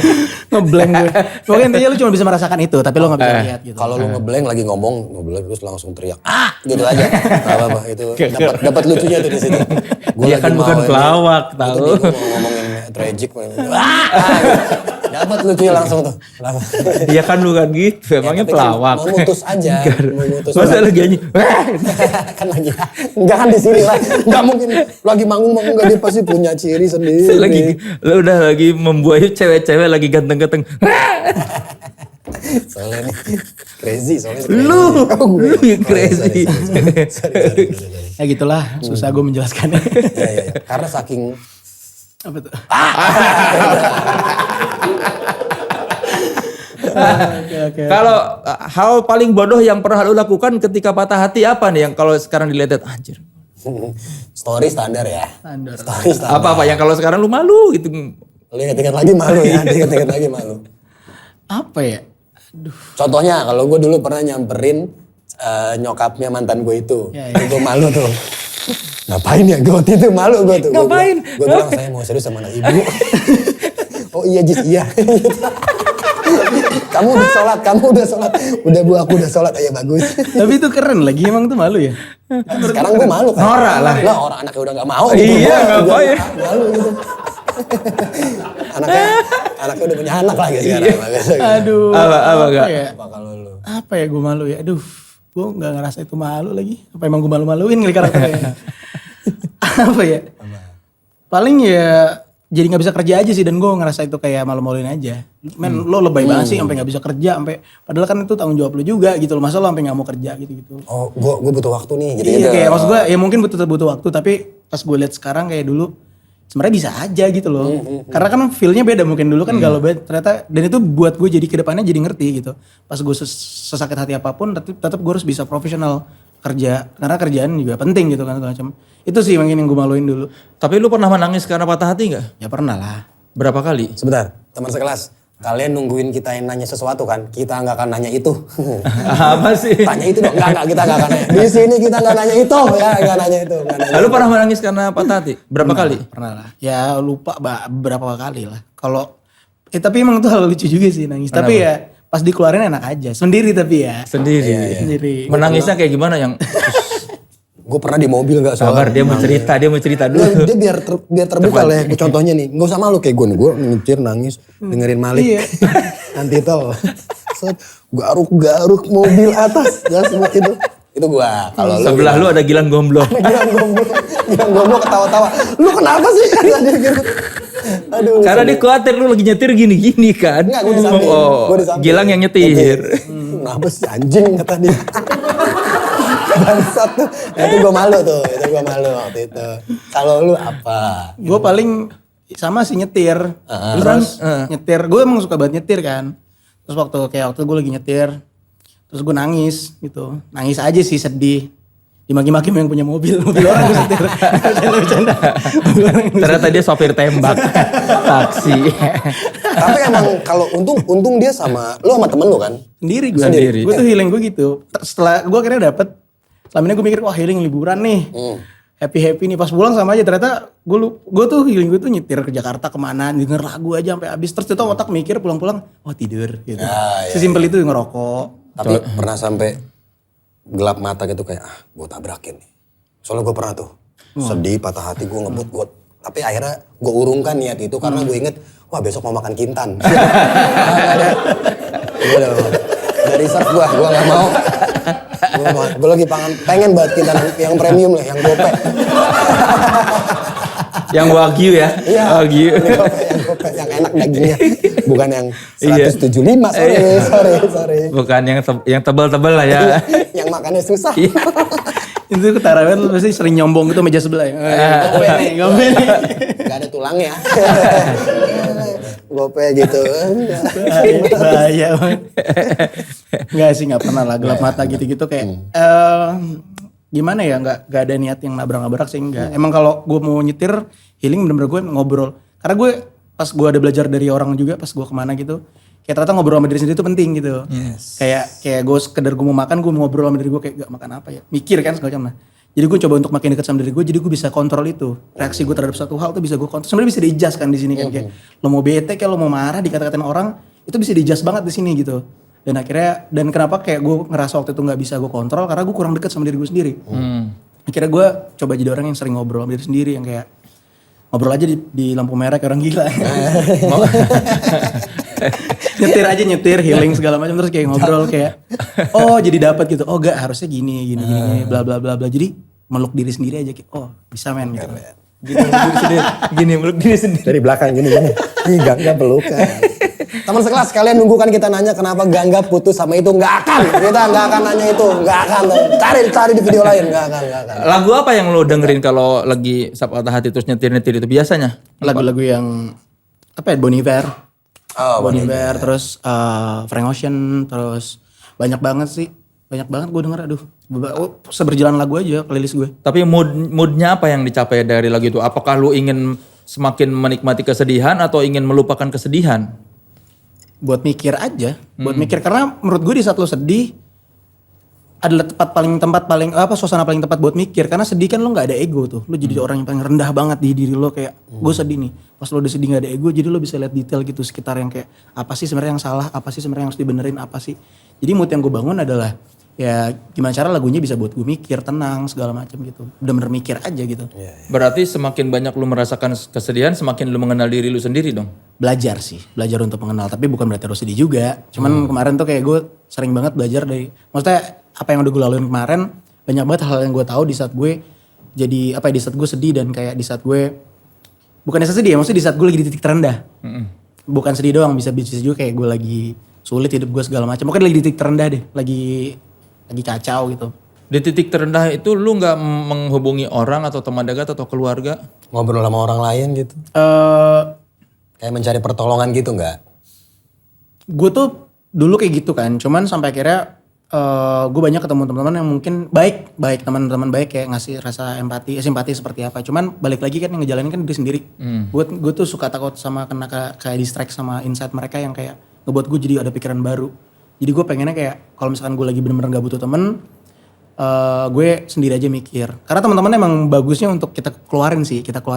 Ngeblank gue. Pokoknya intinya lu cuma bisa merasakan itu tapi lu gak bisa lihat gitu. Kalau lu ngeblank lagi ngomong terus langsung teriak. Gitu aja. Gak apa-apa itu dapat lucunya tuh di situ. Dia kan bukan pelawak tahu. Ngomongin tragic. Dapat lucunya langsung tuh. Dia kan bukan gitu, emangnya pelawak. Mau mutus aja. Masa lagi anjing. Kan lagi. Enggak kan di sini lah. Enggak mungkin lagi manggung-manggung enggak dia pasti punya ciri sendiri. Lu udah lagi membuai cewek-cewek lagi ganteng-ganteng. Soalnya nih crazy soalnya. Lu crazy. Sorry. Ya gitulah, susah gue menjelaskannya. Ya. Karena saking Apa tuh? Oke. Kalau hal paling bodoh yang pernah lu lakukan ketika patah hati apa nih yang kalau sekarang dilihat anjir? story standar ya. Standar. Story standar. Apa yang kalau sekarang lu malu gitu? Lu inget-inget lagi malu ya, inget-inget lagi malu. Apa ya? Aduh. Contohnya kalau gue dulu pernah nyamperin nyokapnya mantan gue itu. Ya. Gue malu tuh. Ngapain ya gue waktu itu malu gue tuh. Ngapain? Gue bilang saya mau serius sama anak ibu. Oh iya Jis, iya. Kamu udah sholat. Udah Bu, aku udah sholat. Ya bagus. Tapi itu keren lagi, emang tuh malu ya? Sekarang gue malu kan. Norak lah. Lah orang anaknya udah gak mau gitu. Iya, ngapain? Malu gitu. Anaknya udah punya anak lagi sekarang. Aduh. Apa enggak? Ya? Apa kalau lu? Apa ya gue malu ya? Aduh, gue gak ngerasa itu malu lagi. Apa emang gue malu-maluin kali karakternya? Apa ya? Paling ya jadi nggak bisa kerja aja sih, dan gue ngerasa itu kayak malu-maluin aja. Men lo lebay banget sih sampai nggak bisa kerja, sampai padahal kan itu tanggung jawab lo juga gitu loh. Masa lo sampai nggak mau kerja gitu. Oh, gue butuh waktu nih gitu. Iya kayak maksud gue ya mungkin butuh waktu, tapi pas gue lihat sekarang kayak dulu sebenarnya bisa aja gitu loh. Karena kan feel-nya beda, mungkin dulu kan galau banget ternyata, dan itu buat gue jadi kedepannya jadi ngerti gitu. Pas gue sesakit hati apapun tetap gue harus bisa profesional kerja, karena kerjaan juga penting gitu kan macam. Itu sih mungkin yang gue maluin dulu. Tapi lu pernah menangis karena patah hati nggak? Ya pernah lah. Berapa kali? Sebentar, teman sekelas. Kalian nungguin kita yang nanya sesuatu kan? Kita nggak akan nanya itu. Apa sih? Tanya itu dong. Enggak, kita nggak akan nanya. Di sini kita nggak nanya itu. Ya, nggak nanya itu. Lalu pernah menangis karena patah hati? Berapa kali? Pernah lah. Ya lupa berapa kali lah. Kalau tapi emang itu hal lucu juga sih nangis. Kenapa? Tapi ya pas dikeluarin enak aja. Sendiri tapi ya. Sendiri. Sendiri. Menangisnya kayak gimana yang? Gue pernah di mobil nggak soal. Sabar, dia mau cerita dulu. Dia biar terbuka lah ya. Contohnya nih, nggak usah malu kayak gue ngetir nangis dengerin Malik. Iya. Nanti tol. Garuk mobil atas. Gas itu. Itu gue. Kalau Sebelah lu ada Gilang Gomblo. Gilang gomblo ketawa-tawa. Lu kenapa sih? Aduh. Karena dia khawatir lu lagi nyetir gini-gini kan. Enggak, gue di samping. Oh, Gua di samping. Gilang yang nyetir. Kenapa sih anjing kata dia. Bangsat tuh. Itu gue malu tuh. Waktu itu. Kalau lu apa? Gue paling sama sih nyetir. Terus nyetir. Gue emang suka banget nyetir kan. Terus waktu gue lagi nyetir. Terus gue nangis gitu. Nangis aja sih, sedih. Dimaki-maki yang punya mobil orang gue setir. Bercanda. Ternyata dia sopir tembak. Taksi. Tapi emang kalau untung dia sama, lu sama temen lu kan? Sendiri gue. Sendiri. Gue tuh healing gue gitu. Setelah gue akhirnya dapet, selama ini gue mikir wah healing liburan nih. Happy nih, pas pulang sama aja ternyata gue tuh healing gue tuh nyetir ke Jakarta kemana, denger lagu aja sampai habis. Terus ternyata otak mikir pulang-pulang, oh tidur gitu. Sesimpel itu ngerokok. Tapi pernah sampai gelap mata gitu kayak gue tabrakin nih. Soalnya gue pernah tuh sedih, patah hati, gue ngebut, tapi akhirnya gue urungkan niat itu karena gue inget, wah besok mau makan kintan. Gue udah reserve gue gak mau. Gue lagi pengen banget kintan yang premium lah, yang gope. Yang wagyu ya? Iya, Wagyu. yang gope, yang enak dagingnya. Bukan yang 175, sorry. Bukan yang tebal-tebal lah ya. Yang makannya susah. Itu ke tarawih lu pasti sering nyombong gitu meja sebelah ya. Gope nih. Gak ada tulangnya. Gope gitu. Bahaya banget. Enggak sih, gak pernah lah gelap mata gitu-gitu kayak gimana ya, gak ada niat yang nabrak-nabrak sih, enggak. Emang kalau gue mau nyetir healing bener-bener gue ngobrol. Karena gue pas gue ada belajar dari orang juga pas gue kemana gitu, kayak ternyata ngobrol sama diri sendiri itu penting gitu. Kayak gue sekedar gue mau makan, gue mau ngobrol sama diri gue kayak gak makan apa ya, mikir kan segala macam. Nah, jadi gue coba untuk makin dekat sama diri gue, jadi gue bisa kontrol itu. Reaksi gue terhadap satu hal tuh bisa gue kontrol. Sebenarnya bisa di-adjust kan di sini kan, kayak lo mau bete kayak lo mau marah dikata-katain orang, itu bisa di-adjust banget di sini gitu. Dan akhirnya, dan kenapa kayak gue ngerasa waktu itu gak bisa gue kontrol, karena gue kurang dekat sama diri gue sendiri. Akhirnya gue coba jadi orang yang sering ngobrol sama diri sendiri, yang kayak ngobrol aja di lampu merah kayak orang gila. nyetir healing segala macam, terus kayak ngobrol kayak oh jadi dapat gitu, oh gak harusnya gini bla bla bla bla, jadi meluk diri sendiri aja kayak oh bisa men gitu. Gini meluk diri sendiri. Dari belakang gini. Ih gak pelukan. Teman sekelas kalian nunggu kan kita nanya kenapa Gangga putus sama itu, nggak akan. Kita nggak akan nanya itu, nggak akan. Cari di video lain, nggak akan. Lagu apa yang lo dengerin kalau lagi patah hati terus nyetir itu biasanya? Lagu-lagu yang apa ya, Bon Iver. Oh, Bon Iver, terus Frank Ocean, terus banyak banget sih. Banyak banget gue denger, seberjalan lagu aja playlist gue. Tapi moodnya apa yang dicapai dari lagu itu? Apakah lu ingin semakin menikmati kesedihan atau ingin melupakan kesedihan? Buat mikir aja, mikir, karena menurut gue di saat lo sedih adalah suasana paling tepat buat mikir, karena sedih kan lo nggak ada ego tuh, lo jadi orang yang paling rendah banget di diri lo, kayak gue sedih nih, pas lo udah sedih nggak ada ego, jadi lo bisa lihat detail gitu sekitar yang kayak apa sih sebenarnya yang salah, apa sih sebenarnya yang harus dibenerin, apa sih. Jadi mood yang gue bangun adalah ya gimana cara lagunya bisa buat gue mikir, tenang segala macam gitu, bener-bener mikir aja gitu. Berarti semakin banyak lu merasakan kesedihan, semakin lu mengenal diri lu sendiri dong? Belajar untuk mengenal, tapi bukan berarti harus sedih juga. Cuman kemarin tuh kayak gue sering banget belajar dari, maksudnya apa yang udah gue laluin kemarin, banyak banget hal yang gue tahu di saat gue jadi di saat gue sedih, dan kayak di saat gue bukan di saat sedih ya, maksudnya di saat gue lagi di titik terendah. Bukan sedih doang, bisa juga kayak gue lagi sulit hidup gue segala macam. Pokoknya lagi di titik terendah deh, lagi kacau gitu. Di titik terendah itu lu nggak menghubungi orang atau teman dekat atau keluarga? Ngobrol sama orang lain gitu. Kayak mencari pertolongan gitu nggak? Gue tuh dulu kayak gitu kan, cuman sampai akhirnya gue banyak ketemu teman-teman yang mungkin baik teman-teman baik, kayak ngasih rasa simpati seperti apa. Cuman balik lagi kan yang ngejalanin kan diri sendiri. Gue tuh suka takut sama kena kayak distract sama insight mereka yang kayak ngebuat gue jadi ada pikiran baru. Jadi gue pengennya kayak kalau misalkan gue lagi bener-bener gak butuh temen, gue sendiri aja mikir. Karena teman-teman emang bagusnya untuk kita keluarin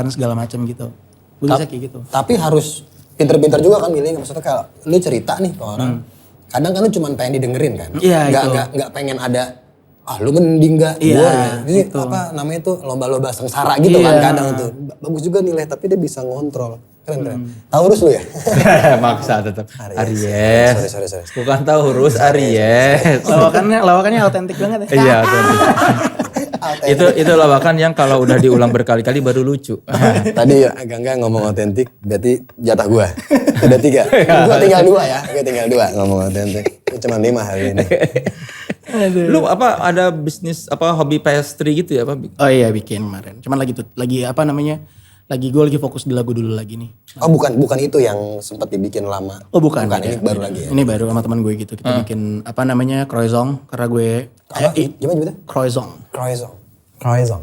segala macam gitu. Gue bisa kayak gitu. Tapi harus pinter-pinter juga kan milih. Maksudnya kalau lu cerita nih ke orang, kadang kan lu cuma pengen didengerin kan. Iya, Nggak pengen ada, lu mending gak? Iya, Jadi gitu. apa namanya tuh lomba-lomba sengsara gitu kan kadang tuh. Bagus juga nilai, tapi dia bisa ngontrol. Keren. Taurus lu ya? Maksa tetap. Aries. Sorry. Bukan Taurus, Aries. Lawakannya autentik banget ya. Iya, itu lawakan yang kalau udah diulang berkali-kali baru lucu. Tadi Gangga ngomong otentik, berarti jatah gua. Udah 3. Gua tinggal 2 ya. Gue tinggal 2 ngomong otentik. Cuma 5 hari ini. Lu ada bisnis hobi pastry gitu ya, Pak? Oh iya, bikin kemarin. Cuman gue lagi fokus di lagu dulu lagi nih. Oh bukan itu yang sempat dibikin lama. Oh bukan ini baru lagi ya. Ini baru sama teman gue gitu. Kita bikin croissant, karena gue Gimana? Croissant.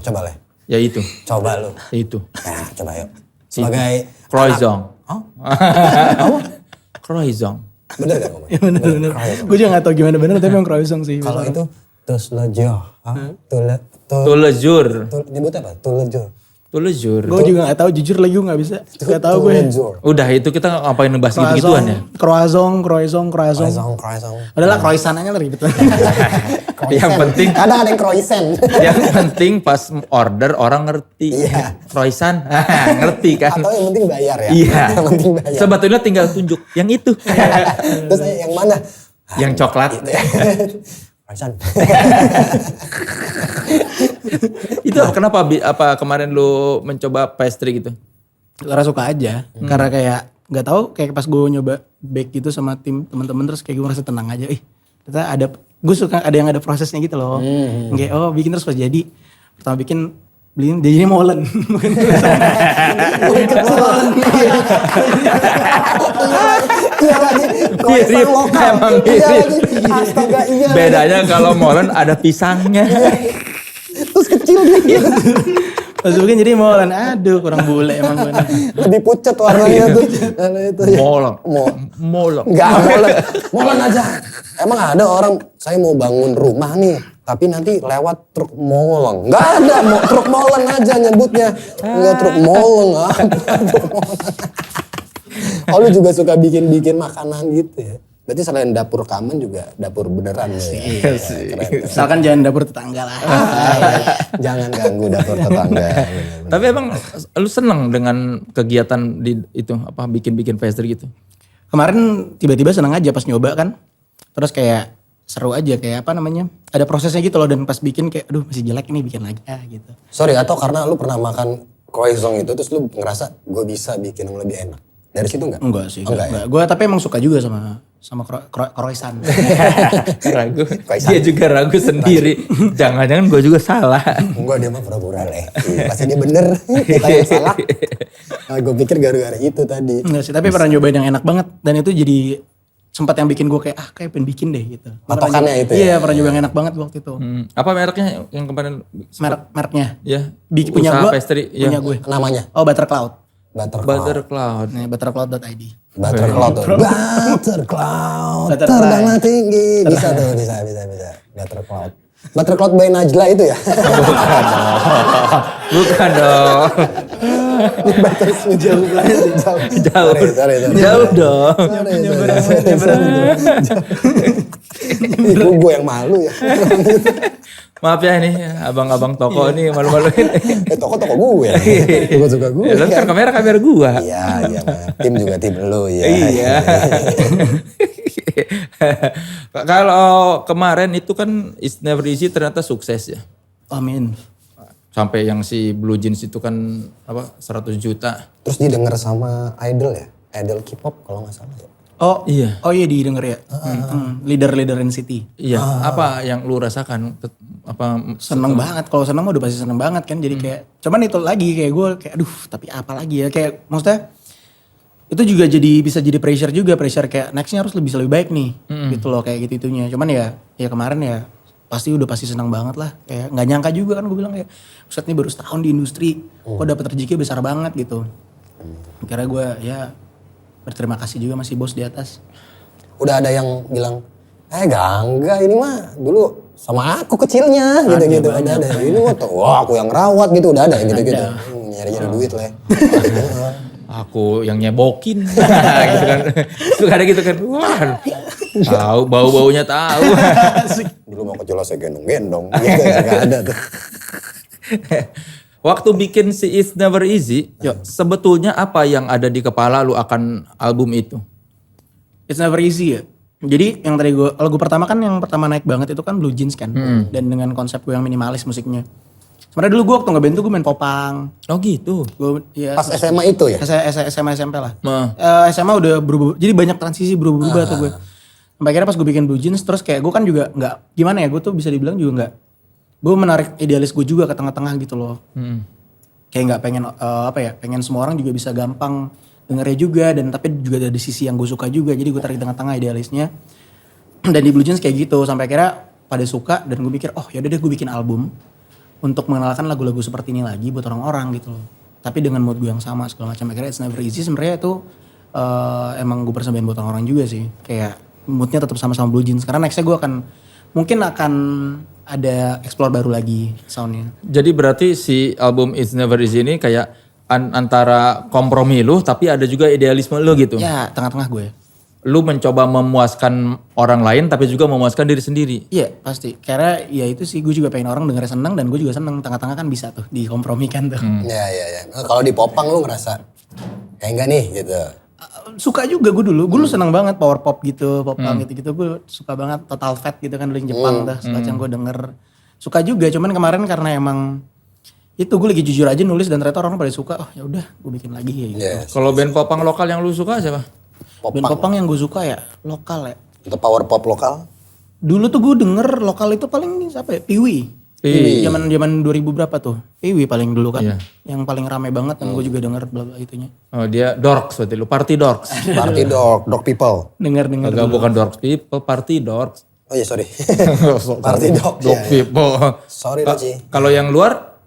Coba lah. Ya itu. Coba lu. Itu. Nah, coba yuk. Sebagai Croissant. Croissant. Bener gak ngomongnya? Ya bener. Gue juga gak tau gimana bener, tapi emang croissant sih. Kalau itu Tulejur. Nyebutnya apa? Tulejur. Gue juga gak tahu, jujur lagi gue gak bisa. Gak tahu gue. Udah itu kita ngapain ngebahas gitu-gituan ya? Croissant. Adalah croissant aja lah ribet. Yang penting kadang ada yang croissant. Yang penting pas order orang ngerti. Iya. Croissant, ngerti kan? Atau yang penting bayar ya. Iya. Yang penting bayar. Sebetulnya tinggal tunjuk yang itu. Terus yang mana? Yang coklat. Croissant. Itu kenapa kemarin lu mencoba pastry gitu? Karena suka aja. Karena kayak gak tahu, kayak pas gue nyoba bake gitu sama tim teman-teman, terus kayak gue merasa tenang aja. gue suka ada yang ada prosesnya gitu loh. Kayak bikin terus pas jadi pertama bikin beliin jadinya molen. Iya lagi, croissant lokal. Emang Iya mirip. lagi, astaga iya. Bedanya kalau molen ada pisangnya. Terus kecil dia. Pas bikin jadi molen, aduh kurang bule emang gue. Lebih pucat warnanya tuh. Karena itu ya. Moleng. Enggak, molen aja. Emang ada orang, saya mau bangun rumah nih, tapi nanti lewat truk moleng. Enggak ada, truk molen aja nyebutnya. Enggak truk moleng, truk molen. Oh lu juga suka bikin makanan gitu ya? Berarti selain dapur rekaman juga dapur beneran ya? Iya sih. Misalkan jangan dapur tetangga lah. Jangan ganggu dapur tetangga. Tapi emang lu seneng dengan kegiatan di itu apa bikin pastry gitu? Kemarin tiba-tiba seneng aja pas nyoba kan. Terus kayak seru aja kayak apa namanya. Ada prosesnya gitu loh dan pas bikin kayak aduh masih jelek ini bikin lagi gitu. Sorry, atau karena lu pernah makan croissant itu terus lu ngerasa gue bisa bikin yang lebih enak. Dari situ enggak? Enggak sih. Enggak ya? Gue tapi emang suka juga sama croissant. Ragu. Dia juga ragu sendiri. Jangan-jangan gue juga salah. Enggak, dia mah pura-pura leh. Pasti dia bener, kita yang salah. Nah, gue pikir gara-gara itu tadi. Enggak sih, tapi pernah nyobain yang enak banget dan itu jadi sempat yang bikin gue kayak kayak pengen bikin deh gitu. Patokannya itu ya? Iya, pernah nyoba yang enak banget waktu itu. Apa mereknya yang kemarin? Mereknya. Ya. Punya usaha gue. pastry. Punya Ya. gue. Namanya? Oh, Buttercloud. Buttercloud. Nih, buttercloud.id. Buttercloud. Buttercloud. Terbanglah tinggi. Bisa tuh, bisa. Buttercloud. Buttercloud by Najla itu ya? Bukan dong. Jauh. Jauh dong. Itu gue yang malu ya. Maaf ya ini abang-abang toko ini malu-maluin. Toko gue. Suka gue. Lu kan kamera gua. Iya. Tim juga tim lu ya. Iya. Kalau kemarin itu kan It's Never Easy ternyata sukses ya. Amin. Sampai yang si Blue Jeans itu kan apa 100 juta. Terus didengar sama idol ya? Idol K-pop kalau gak salah ya. Oh Iya. Oh iya didengar ya. Leader NCT. Iya, apa yang lu rasakan? Apa Seneng banget. Kalau seneng mah udah pasti seneng banget kan. Jadi kayak cuman itu lagi kayak gue kayak aduh tapi apa lagi ya. Kayak maksudnya itu juga bisa jadi pressure kayak nextnya harus lebih baik nih. Gitu loh kayak gitu itunya. Cuman ya kemarin ya pasti senang banget lah. Kayak nggak nyangka juga kan gue bilang kayak Ustadz ini baru setahun di industri. Kok dapat rezeki besar banget gitu. Akhirnya gue ya berterima kasih juga masih bos di atas. Udah ada yang bilang, enggak ini mah dulu sama aku kecilnya gitu-gitu. Ada. Ini mah wah aku yang rawat gitu, udah ada gitu-gitu. Nyari-nyari duit lah. aku yang nyebokin gitu kan. Suka ada gitu kan. Wah. Tahu bau-baunya tahu. Dulu mau kecil saya gendong-gendong. Gitu enggak ada tuh. Waktu bikin si It's Never Easy, sebetulnya apa yang ada di kepala lu akan album itu? It's Never Easy ya. Jadi yang tadi lagu pertama kan yang pertama naik banget itu kan Blue Jeans kan. Dan dengan konsep gue yang minimalis musiknya. Sebenarnya dulu gue waktu ngeband tuh gue main popang. Oh gitu. Pas SMA itu ya? SMA SMP lah. SMA udah berubah. Jadi banyak transisi berubah tuh gue. Sampai akhirnya pas gue bikin Blue Jeans terus kayak gue kan juga gak, gimana ya gue tuh bisa dibilang juga gak. Gue menarik idealis gue juga ke tengah-tengah gitu loh. Kayak gak pengen pengen semua orang juga bisa gampang dengernya juga. Dan tapi juga ada sisi yang gue suka juga. Jadi gue tarik tengah-tengah idealisnya. Dan di Blue Jeans kayak gitu. Sampai akhirnya pada suka dan gue mikir oh yaudah deh gue bikin album. Untuk mengenalkan lagu-lagu seperti ini lagi buat orang-orang gitu loh. Tapi dengan mood gue yang sama segala macam. Akhirnya It's Never Easy sebenarnya itu emang gue persembahin buat orang-orang juga sih. Kayak moodnya tetap sama-sama Blue Jeans. Karena nextnya gue mungkin akan ada explore baru lagi soundnya. Jadi berarti si album It's Never Easy ini kayak antara kompromi lu tapi ada juga idealisme lu gitu. Ya tengah-tengah gue. Lu mencoba memuaskan orang lain tapi juga memuaskan diri sendiri. Iya pasti. Karena ya itu sih gue juga pengen orang dengernya seneng dan gue juga seneng. Tengah-tengah kan bisa tuh dikompromikan tuh. Ya. Kalau di popang lu ngerasa kayak enggak nih gitu. Suka juga gue dulu seneng banget power pop gitu, popang gitu-gitu gue suka banget. Total Fat gitu kan dulu yang Jepang tuh, semacam gue denger. Suka juga, cuman kemarin karena emang itu gue lagi jujur aja nulis dan ternyata orang pada suka. Oh ya udah, gue bikin lagi ya gitu. Yes. Kalau band popang lokal yang lu suka siapa? Band popang yang gue suka ya lokal ya. Untuk power pop lokal? Dulu tuh gue denger lokal itu paling siapa ya? Piwi. Zaman 2000 berapa tuh? Piwi paling dulu kan. Iya. Yang paling rame banget dan gue juga denger bla bla itunya. Oh dia dorks berarti lu, party dorks. Party dog people. Denger. Agak bukan dorks people, party dorks. Oh iya sorry. Party dog. Dog people. Sorry Raci. Kalau yang luar,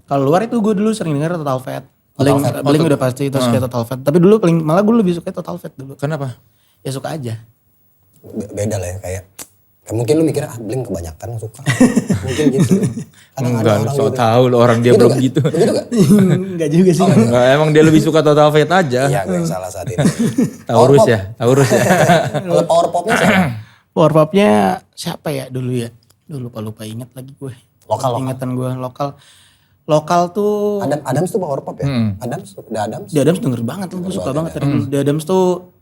Kalau luar itu gue dulu sering denger Total Fat. Paling udah pasti terus kayak Total Fat. Tapi dulu malah gue lebih suka Total Fat dulu. kenapa? Ya suka aja. Beda lah ya kayak mungkin lu mikirnya Blink kebanyakan suka. Mungkin gitu. Kadang ada Enggak, orang so gitu. tahu lo orang dia Gitu belum kan? gitu. Begitu kan? Enggak juga sih. Enggak, emang dia lebih suka Total Fate aja. Iya gue yang salah saat ini. Taurus ya. Kalau power popnya siapa? Power popnya siapa ya dulu ya? Dulu lupa inget lagi gue. Lokal. Ingatan gue lokal. Lokal tuh Adams tuh power pop ya? Adams? Udah Adams? The Adams denger banget tuh, gue suka banget dari dulu. The Adams tuh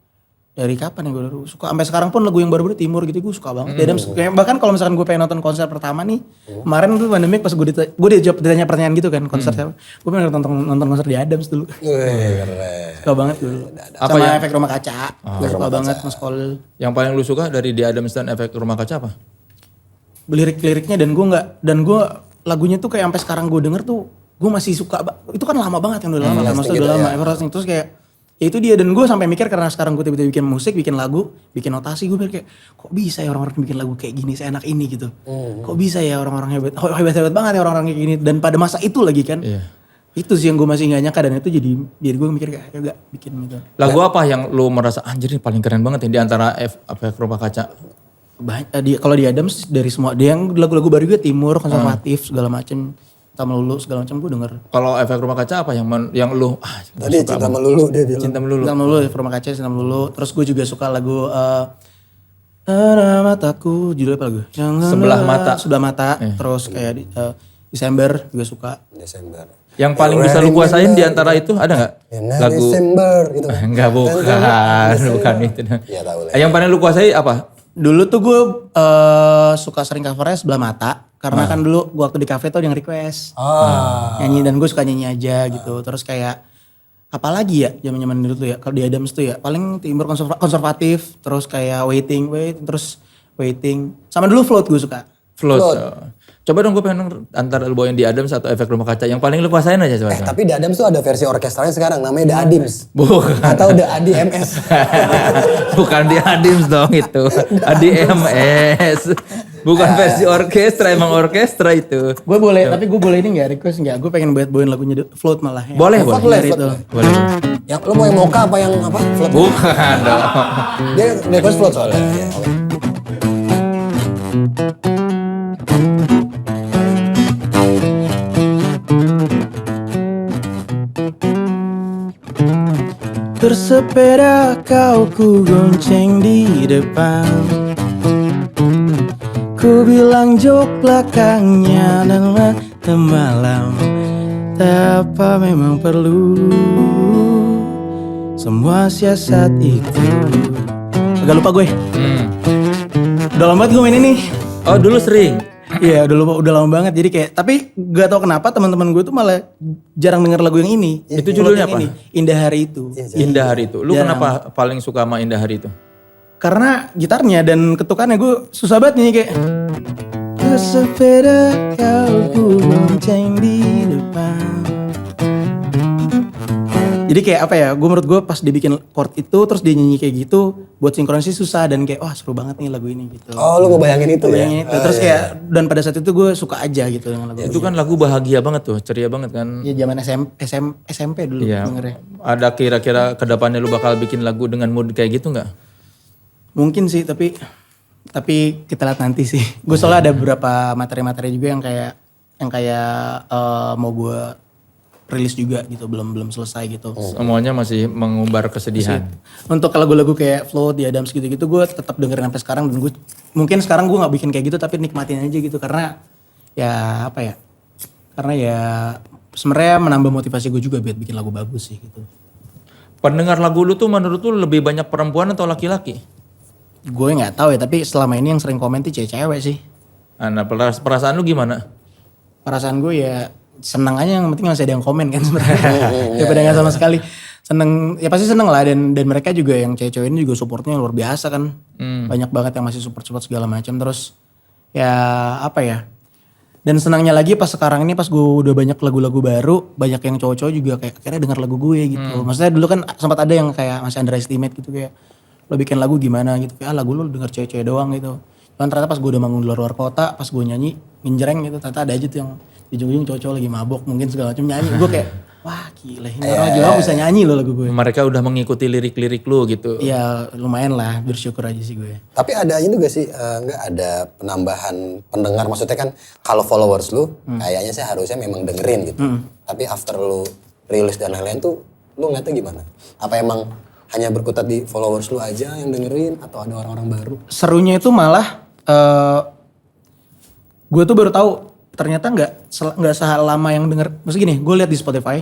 dari kapan ya gue dulu suka, sampai sekarang pun lagu yang baru-baru Timur gitu gue suka banget. The Adams, kayak bahkan kalau misalkan gue pengen nonton konser pertama nih, kemarin tuh pandemik pas gue ditanya pertanyaan gitu kan, konser siapa, gue pengen nonton konser The Adams dulu. Wih keren. Suka banget dulu. Apa Sama ya? Efek Rumah Kaca, gue suka banget Mas Kol. Yang paling lu suka dari The Adams dan Efek Rumah Kaca apa? Lirik-liriknya dan gue lagunya tuh kayak sampai sekarang gue denger tuh, gue masih suka, itu kan lama banget yang udah lama kan, maksudnya udah lama, everlasting. Terus kayak, ya itu dia, dan gue sampai mikir karena sekarang gue tiba-tiba bikin musik, bikin lagu, bikin notasi, gue mikir kayak, kok bisa ya orang-orang bikin lagu kayak gini, seenak ini gitu. Kok bisa ya orang-orang hebat banget ya orang-orang kayak gini, dan pada masa itu lagi kan. Iya. Itu sih yang gue masih gak nyangka, dan itu jadi gue mikir kayak, ya gak bikin gitu. Lagu apa yang lu merasa anjir ini paling keren banget ya di antara Efek Rumah Kaca? Kalau di Adams dari semua, dia yang lagu-lagu baru gue Timur, konservatif, segala macem, Cinta Melulu, segala macam gue denger. Kalau Efek Rumah Kaca apa yang lu Tadi Cinta Melulu dia bilang. Cinta Melulu? Cinta Melulu, Rumah Kaca, Cinta Melulu. Terus gue juga suka lagu Ada Mataku, judulnya apa lagu? Sebelah Mata. Sebelah Mata. Terus kayak Desember juga suka. Desember. Yang paling bisa lu kuasain di antara itu ada nggak? Lagu Desember gitu. Enggak, bukan itu. Iya tahu lah. Yang paling lu kuasai apa? Dulu tuh gue suka sering covernya Sebelah Mata. Karena kan dulu gue waktu di cafe tuh ada yang request. Nyanyi, dan gue suka nyanyi aja gitu. Terus kayak apalagi ya zaman-zaman dulu tuh ya. Kalau di Adams tuh ya paling Timur konservatif. Terus kayak waiting. Sama dulu Float gue suka. Float. Coba dong gue pengen denger antara lu bawain di Adams atau Efek Rumah Kaca. Yang paling lu kuasain aja coba. Tapi The Adams tuh ada versi orkestranya sekarang namanya The Adims. Bukan. Atau The ADMS. Bukan di Adims dong itu. ADMS. Bukan versi orkestra, emang orkestra itu. Gue boleh, tapi gue boleh ini gak request gak? Gue pengen bawain lagunya Float malah. Ya. Boleh. Itu. Boleh. Yang lu mau yang mocha apa yang apa? Float. Bukan dong. Dia request float soalnya. Iya, oke. Bersepeda kau ku gonceng di depan, ku bilang jok belakangnya dan malam. Tak apa memang perlu semua siasat itu. Agak lupa gue. Udah lama banget gue main ini. Oh dulu sering. Iya udah lama banget, jadi kayak, tapi gak tau kenapa teman-teman gue tuh malah jarang denger lagu yang ini. Itu judulnya apa? Indah Hari Itu. Indah Hari Itu. Lu kenapa paling suka sama Indah Hari Itu? Karena gitarnya dan ketukannya gue susah banget nih kayak bersepeda kau ku bonceng di depan. Jadi kayak apa ya, menurut gue pas dia bikin chord itu terus dia nyanyi kayak gitu, buat sinkronisasi susah, dan kayak wah seru banget nih lagu ini gitu. Oh lu ngebayangin itu ya? Itu. Terus kayak dan pada saat itu gue suka aja gitu dengan lagu Itu kan lagu bahagia banget tuh, ceria banget kan. ya zaman SMP dulu Iya. dengernya. Ada kira-kira kedepannya lu bakal bikin lagu dengan mood kayak gitu nggak? Mungkin sih, tapi kita lihat nanti sih. Gue soalnya ada beberapa materi-materi juga yang kayak mau gue rilis juga gitu, belum selesai gitu. Semuanya masih mengumbar kesedihan. Untuk lagu-lagu kayak Float, The Adams gitu-gitu gue tetap dengerin sampai sekarang, dan gue mungkin sekarang gue nggak bikin kayak gitu tapi nikmatin aja gitu, karena ya apa ya? Karena ya sebenarnya menambah motivasi gue juga buat bikin lagu bagus sih gitu. Pendengar lagu lu tuh menurut lu lebih banyak perempuan atau laki-laki? Gue nggak tahu ya, tapi selama ini yang sering komen tuh cewek sih. Nah, perasaan lu gimana? Perasaan gue ya senang aja, yang penting masih ada yang komen kan sebenarnya. Daripada nggak sama sekali. seneng, ya pasti seneng lah, dan mereka juga yang cewek-cewek ini juga supportnya luar biasa kan. Banyak banget yang masih support segala macam. Terus ya apa ya, dan senangnya lagi pas sekarang ini pas gue udah banyak lagu-lagu baru, banyak yang cowok-cowok juga kayak akhirnya denger lagu gue gitu. Maksudnya dulu kan sempat ada yang kayak masih underestimate gitu, kayak lo bikin lagu gimana gitu, kayak lagu lo denger cewek-cewek doang gitu. Cuman ternyata pas gue udah manggung di luar kota, pas gue nyanyi nginjreng gitu, ternyata ada aja tuh yang di ujung-ujung cowok-cowok lagi mabok mungkin segala macam nyanyi. Gue kayak wah gila, ini orang juga bisa nyanyi loh lagu gue. Mereka udah mengikuti lirik-lirik lu gitu. Ya lumayan lah, bersyukur aja sih gue. Tapi ada ini gak sih, nggak ada penambahan pendengar? Maksudnya kan kalau followers lu kayaknya sih harusnya memang dengerin gitu. Tapi after lu rilis dan lain-lain tuh lu ngeliatnya gimana? Apa emang hanya berkutat di followers lu aja yang dengerin atau ada orang-orang baru? Serunya itu malah gue tuh baru tahu ternyata nggak selama yang denger. Maksudnya gini, gue lihat di Spotify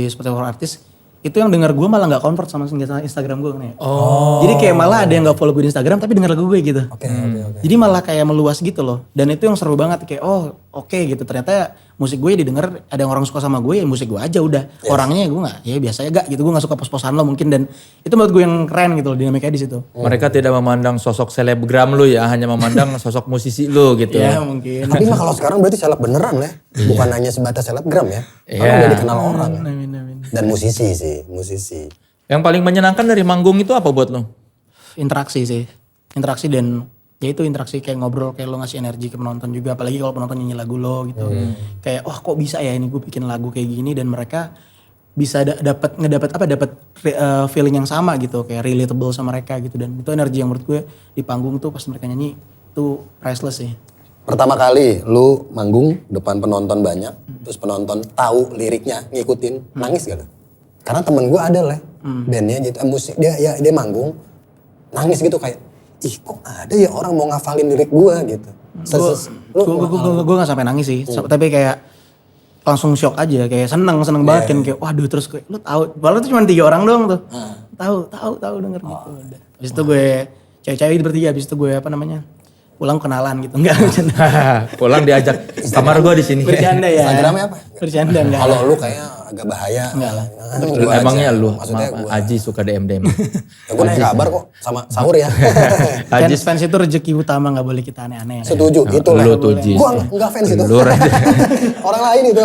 for Artists, itu yang denger gue malah nggak convert sama Instagram gue nih. Oh. Jadi kayak malah ada yang nggak follow gue di Instagram tapi denger lagu gue gitu. Oke. Jadi malah kayak meluas gitu loh. Dan itu yang seru banget, kayak oke gitu. Ternyata musik gue didengar, ada yang orang suka sama gue, ya musik gue aja udah. Yes. Orangnya gue nggak, ya biasa gak gitu. Gue nggak suka pos-posan lo mungkin, dan itu menurut gue yang keren gitu loh, dinamikanya di situ. Mereka tidak memandang sosok selebgram lu ya, hanya memandang sosok musisi lu gitu. Ya mungkin. Tapi mah kalau sekarang berarti seleb beneran lah. Bukan hanya sebatas selebgram ya. Karena udah dikenal orang. Amin. Dan musisi. Yang paling menyenangkan dari manggung itu apa buat lu? Interaksi sih. Interaksi, dan ya itu interaksi kayak ngobrol, kayak lo ngasih energi ke penonton juga, apalagi kalau penonton nyanyi lagu lo gitu. Kayak wah kok bisa ya ini gue bikin lagu kayak gini, dan mereka bisa dapat feeling yang sama gitu, kayak relatable sama mereka gitu. Dan itu energi yang menurut gue di panggung tuh pas mereka nyanyi itu priceless sih. Pertama kali lu manggung depan penonton banyak, terus penonton tahu liriknya, ngikutin, nangis gak lu? Karena temen gue ada lah, bandnya gitu, musik dia manggung, nangis gitu kayak, ih kok ada ya orang mau ngafalin lirik gue gitu. Gue gak sampai nangis sih, tapi kayak langsung shock aja, kayak seneng banget kan, kayak waduh, terus kayak lu tahu, padahal itu cuma 3 orang doang tuh, tahu denger gitu. Habis itu gue cewek-cewek bertiga, habis itu gue pulang kenalan gitu, enggak bercanda. Pulang diajak kamar gue di sini. Bercanda ya. Instagramnya apa? Bercanda enggak. Kalau lu kayaknya agak bahaya. Enggak lah. Emangnya aja. lu, Maksudnya Aji suka DM. Ya gue nanya kabar kok sama sahur ya. Fans itu rezeki utama, gak boleh kita aneh-aneh. Setuju, gitu lah. Lu tuh Ji. Gue enggak fans itu. Lu Orang lain itu.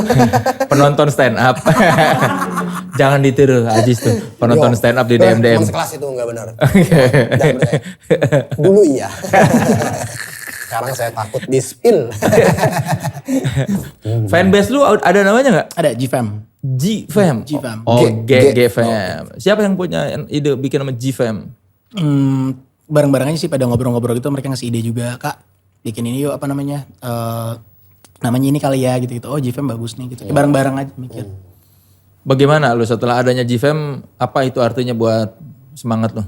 penonton stand up. Jangan ditiru Ajis tuh. Penonton stand up di DM. Teman sekelas itu enggak benar. Jangan percaya. Dulu iya. Sekarang saya takut di-spill. Fanbase lu ada namanya gak? Ada G-Fam. G-Fam. Oh, G-Fam. Siapa yang punya ide bikin nama G-Fam? Bareng-bareng aja sih, pada ngobrol-ngobrol gitu, mereka ngasih ide juga, Kak bikin ini yuk, namanya ini kali ya gitu. Oh G-Fam bagus nih gitu. Bareng-bareng aja mikir. Bagaimana lu setelah adanya G-Fam, apa itu artinya buat semangat lu?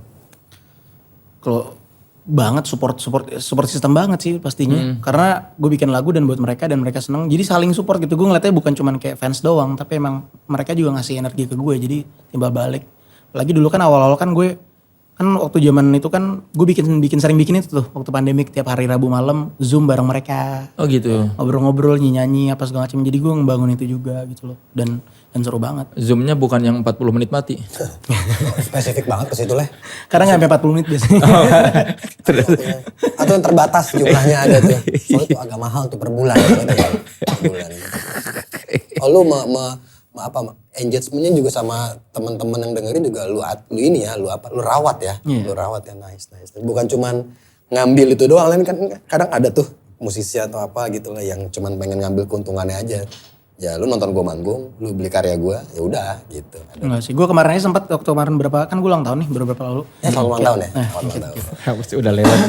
Kalau banget support sistem banget sih pastinya, karena gue bikin lagu dan buat mereka, dan mereka seneng, jadi saling support gitu. Gue ngeliatnya bukan cuman kayak fans doang, tapi emang mereka juga ngasih energi ke gue, jadi timbal balik. Apalagi dulu kan awal-awal kan gue kan waktu zaman itu kan gue sering bikin itu tuh waktu pandemik, tiap hari Rabu malam Zoom bareng mereka. Oh gitu. Ngobrol-ngobrol, nyanyi apa segala macam. Jadi gue ngebangun itu juga gitu loh, dan seru banget. Zoomnya bukan yang 40 menit mati. Spesifik banget ke situ lah. Karena nggak sampai 40 menit biasanya. Atau yang terbatas jumlahnya ada tuh. Soalnya itu agak mahal tuh per bulan. Oh lu engagementnya juga sama teman-teman yang dengerin juga lu rawat ya. Yeah. Lu rawat ya, nice. Bukan cuman ngambil itu doang, lain kan kadang ada tuh musisi atau apa gitu lah yang cuman pengen ngambil keuntungannya aja. Ya lu nonton gue manggung, lu beli karya gue, ya udah gitu. Enggak sih, gue kemarin aja sempat waktu kemarin kan gue ulang tahun nih beberapa lalu. Selamat ulang tahun ya? Pasti udah lewat.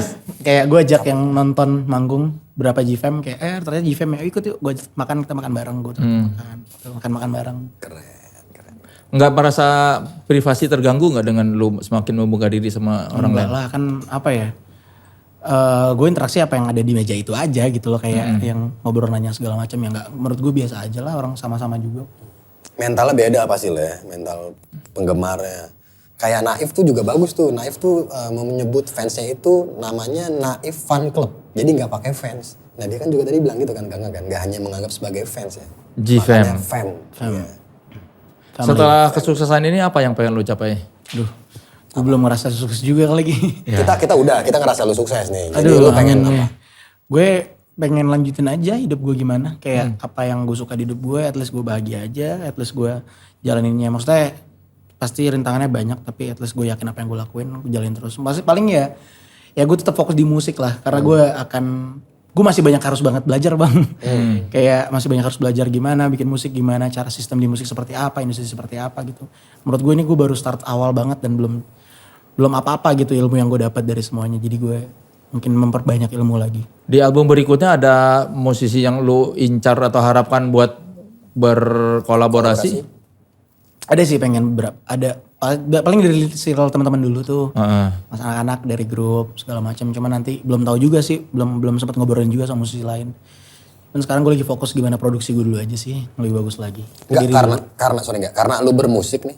Kayak gue ajak yang nonton manggung berapa G-Fam, kayak ternyata G-Fam ya ikut yuk, gue kita makan bareng, gue makan bareng. Keren. Nggak merasa privasi terganggu nggak dengan lu semakin membuka diri sama orang lain? Enggak lah, kan apa ya, gue interaksi apa yang ada di meja itu aja gitu loh, kayak yang ngobrol nanya segala macam, ya nggak, menurut gue biasa aja lah, orang sama-sama juga. Mentalnya beda apa sih lah, mental penggemarnya. Kayak Naif tuh juga bagus tuh. Naif tuh mau menyebut fansnya itu namanya Naif Fan Club. Jadi nggak pakai fans. Nah dia kan juga tadi bilang gitu kan, nggak hanya menganggap sebagai fans ya. G-Fam. Fam. Ya. Setelah kesuksesan ini apa yang pengen lu capai? Aduh, gue belum ngerasa sukses juga lagi. Kita ngerasa lu sukses nih. Jadi Aduh, lu pengen amin. apa? Gue pengen lanjutin aja hidup gue gimana. Kayak apa yang gue suka di hidup gue, at least gue bahagia aja, at least gue jalaninnya. Maksudnya pasti rintangannya banyak, tapi at least gue yakin apa yang gue lakuin, gue jalanin terus. Pasti paling ya gue tetap fokus di musik lah. Karena gue masih banyak harus banget belajar bang. Kayak masih banyak harus belajar gimana bikin musik, gimana cara sistem di musik seperti apa, industri seperti apa gitu. Menurut gue ini gue baru start awal banget dan belum apa-apa gitu ilmu yang gue dapat dari semuanya. Jadi gue mungkin memperbanyak ilmu lagi. Di album berikutnya ada musisi yang lu incar atau harapkan buat berkolaborasi? Ada sih pengen paling dari circle teman-teman dulu tuh. Mas anak-anak dari grup segala macam. Cuma nanti belum tahu juga sih, belum sempat ngobrolin juga sama musisi lain. Dan sekarang gue lagi fokus gimana produksi gue dulu aja sih, lebih bagus lagi. Karena lu bermusik nih,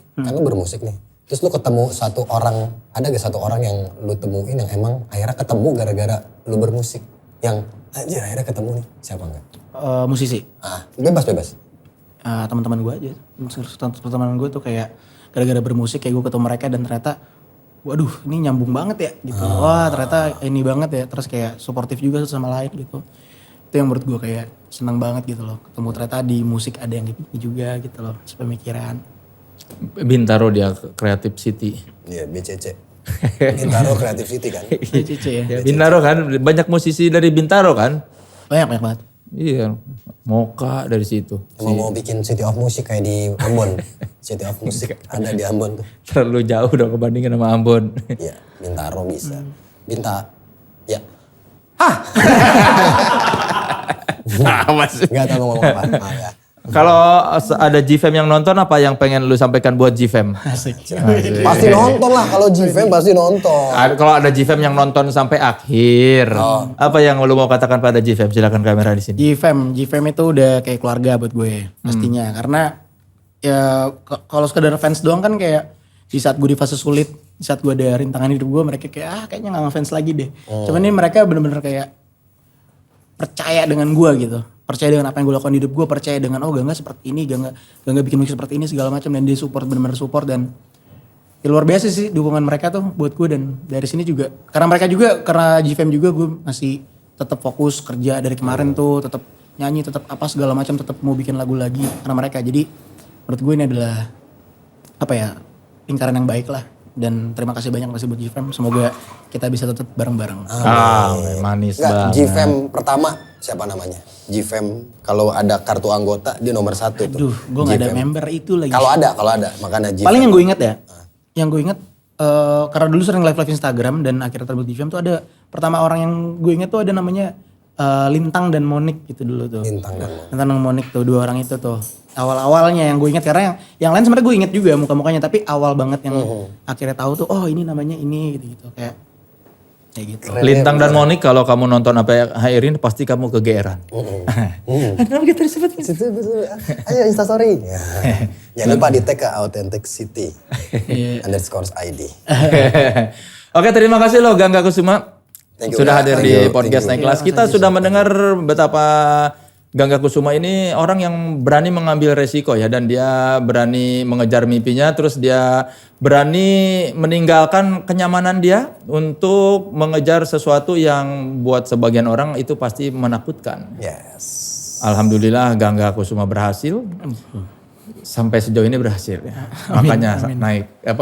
Terus lu ketemu ada gak satu orang yang lu temuin yang emang akhirnya ketemu gara-gara lu bermusik? Yang anjir akhirnya ketemu nih, siapa enggak? Musisi. Bebas. Teman-teman gue aja. Teman-teman gue tuh kayak gara-gara bermusik kayak gue ketemu mereka dan ternyata waduh ini nyambung banget ya gitu. Wah ternyata ini banget ya. Terus kayak suportif juga sama lain gitu. Itu yang menurut gue kayak senang banget gitu loh. Ketemu ternyata di musik ada yang gitu juga gitu loh. Sepemikiran. Bintaro dia Creative City. Iya BCC. Bintaro Creative City kan. BCC ya. Bintaro kan, banyak musisi dari Bintaro kan? Banyak banget. Iya, Moka dari situ. Emang mau bikin City of Music kayak di Ambon. City of Music ada di Ambon tuh. Terlalu jauh dong kebandingin sama Ambon. Iya, Bintaro bisa. Ya. Gak tahu ngomong apa. Ya. Kalau ada GFM yang nonton, apa yang pengen lu sampaikan buat GFM? Asik. Pasti nonton lah, kalau GFM pasti nonton. Kalau ada GFM yang nonton sampai akhir, apa yang lu mau katakan pada GFM? Silakan kamera di sini. GFM itu udah kayak keluarga buat gue pastinya. Karena ya kalau sekedar fans doang kan kayak di saat gue di fase sulit, di saat gue ada rintangan hidup gue, mereka kayak kayaknya gak ngefans lagi deh. Cuman ini mereka bener-bener kayak percaya dengan gue gitu. Percaya dengan apa yang gue lakukan di hidup gue, percaya dengan Gangga seperti ini, Gangga bikin musik seperti ini segala macam, dan dia benar-benar support dan ya luar biasa sih dukungan mereka tuh buat gue. Dan dari sini juga karena GFM juga gue masih tetap fokus kerja dari kemarin tuh, tetap nyanyi, tetap apa segala macam, tetap mau bikin lagu lagi karena mereka. Jadi menurut gue ini adalah lingkaran yang baik lah. Dan terima kasih banyak buat GFM. Semoga kita bisa tetap bareng-bareng. Manis banget. banget. GFM pertama siapa namanya? GFM kalau ada kartu anggota dia nomor 1 tuh. Aduh, gue gak ada member itu lagi. Kalau ada makanya GFM. Paling yang gue inget ya, karena dulu sering live Instagram dan akhirnya terbentuk GFM tuh ada, pertama orang yang gue inget tuh ada namanya Lintang dan Monik gitu dulu tuh. Lintang dan Monik tuh, 2 orang itu tuh. Awal-awalnya yang gue inget, karena yang lain sebenarnya gue inget juga muka-mukanya, tapi awal banget yang akhirnya tahu tuh, oh ini namanya ini gitu kayak gitu. Lintang dan Monik, kalau kamu nonton apa Hairin pasti kamu kegeeran. Kenapa kita disebut? Ayo Instastory. Jangan lupa di tag ke Authenticity _ID. Oke, terima kasih loh Gangga Kusuma sudah hadir di podcast Naik Kelas. Kita sudah mendengar betapa Gangga Kusuma ini orang yang berani mengambil resiko ya, dan dia berani mengejar mimpinya, terus dia berani meninggalkan kenyamanan dia untuk mengejar sesuatu yang buat sebagian orang itu pasti menakutkan. Yes. Alhamdulillah Gangga Kusuma berhasil. Sampai sejauh ini berhasil ya. Makanya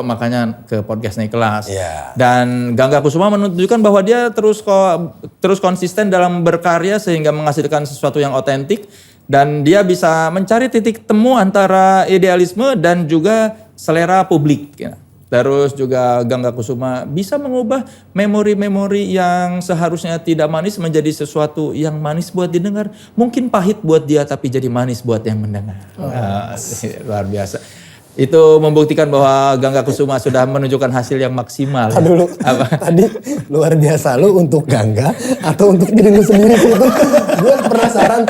makanya ke podcast Naik Kelas. Yeah. Dan Gangga Kusuma menunjukkan bahwa dia terus konsisten dalam berkarya sehingga menghasilkan sesuatu yang otentik, dan dia bisa mencari titik temu antara idealisme dan juga selera publik ya. Terus juga Gangga Kusuma bisa mengubah memori-memori yang seharusnya tidak manis menjadi sesuatu yang manis buat didengar. Mungkin pahit buat dia tapi jadi manis buat yang mendengar. Luar biasa. Itu membuktikan bahwa Gangga Kusuma sudah menunjukkan hasil yang maksimal. Dulu, tadi luar biasa lu untuk Gangga atau untuk diri lu sendiri sih itu? Gue penasaran.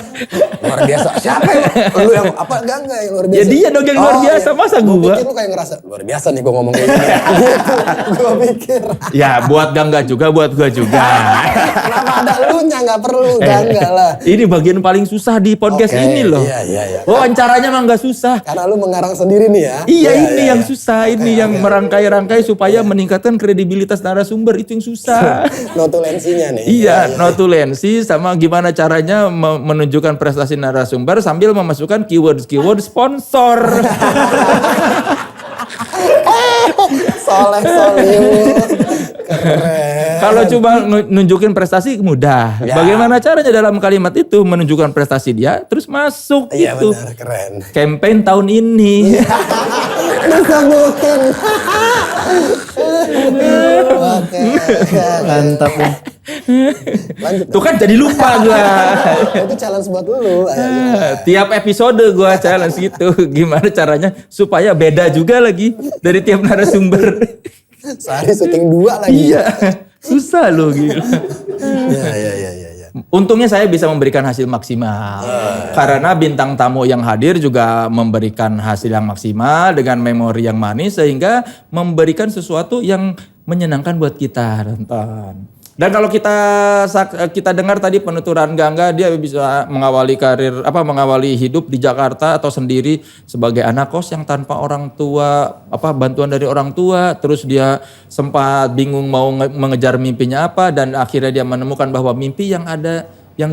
Luar biasa. Siapa ya? Lu yang apa Gangga yang luar biasa? Ya dia dong yang luar biasa, masa gue? Gue pikir lu kayak ngerasa luar biasa nih gue ngomong kayak gini. Gitu, gue pikir. Ya buat Gangga juga, buat gue juga. Kenapa ada elunya, gak perlu Gangga lah. Ini bagian paling susah di podcast ini loh. Iya. Wawancaranya emang gak susah. Karena lu mengarang sendiri nih ya. ya. Iya, ini yang susah, ini yang merangkai-rangkai supaya meningkatkan kredibilitas narasumber, itu yang susah. Notulensinya nih. Iya, notulensi sama gimana caranya menunjukkan prestasi narasumber sambil memasukkan keyword sponsor. Soleh Solihun. Keren. Kalau cuma nunjukin prestasi mudah. Ya. Bagaimana caranya dalam kalimat itu menunjukkan prestasi dia terus masuk Iya gitu. benar, keren. Campaign tahun ini. Disebutin. Oke. Mantap ya. Lanjut. Tuh kan jadi lupa gua. Itu challenge buat lu. Ayo. Tiap episode gua challenge gitu. Gimana caranya supaya beda juga lagi dari tiap narasumber. Sehari syuting 2 lagi. Iya. Susah loh gila. Iya. Untungnya saya bisa memberikan hasil maksimal. Karena bintang tamu yang hadir juga memberikan hasil yang maksimal dengan memori yang manis sehingga memberikan sesuatu yang menyenangkan buat kita nonton. Dan kalau kita dengar tadi penuturan Gangga, dia bisa mengawali hidup di Jakarta atau sendiri sebagai anak kos yang tanpa orang tua, bantuan dari orang tua, terus dia sempat bingung mau mengejar mimpinya apa dan akhirnya dia menemukan bahwa mimpi yang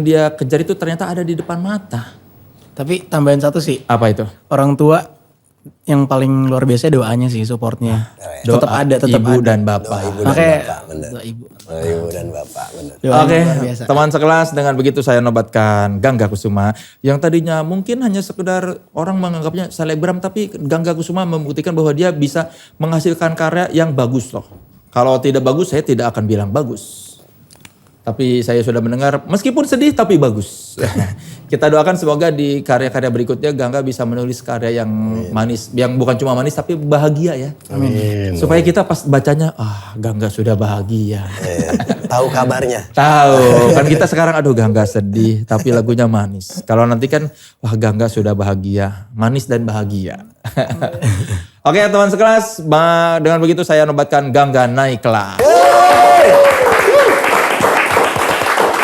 dia kejar itu ternyata ada di depan mata. Tapi tambahan satu sih, Apa itu? orang tua yang paling luar biasa doanya sih, supportnya. Tetap ada, tetap ibu ada. dan bapak. Ibu dan Makanya bapak, bener. doa ibu. Ibu dan bapak, bener. Doanya Oke, luar biasa. teman sekelas, dengan begitu saya nobatkan Gangga Kusuma yang tadinya mungkin hanya sekedar orang menganggapnya selebgram, tapi Gangga Kusuma membuktikan bahwa dia bisa menghasilkan karya yang bagus loh. Kalau tidak bagus, saya tidak akan bilang bagus. Tapi saya sudah mendengar, meskipun sedih tapi bagus. Kita doakan semoga di karya-karya berikutnya Gangga bisa menulis karya yang manis, yang bukan cuma manis tapi bahagia ya. Amin. Supaya kita pas bacanya, Gangga sudah bahagia. Tahu kabarnya. Tahu, kan kita sekarang aduh Gangga sedih tapi lagunya manis. Kalau nanti kan wah Gangga sudah bahagia, manis dan bahagia. Oke teman sekelas, dengan begitu saya nobatkan Gangga naik kelas.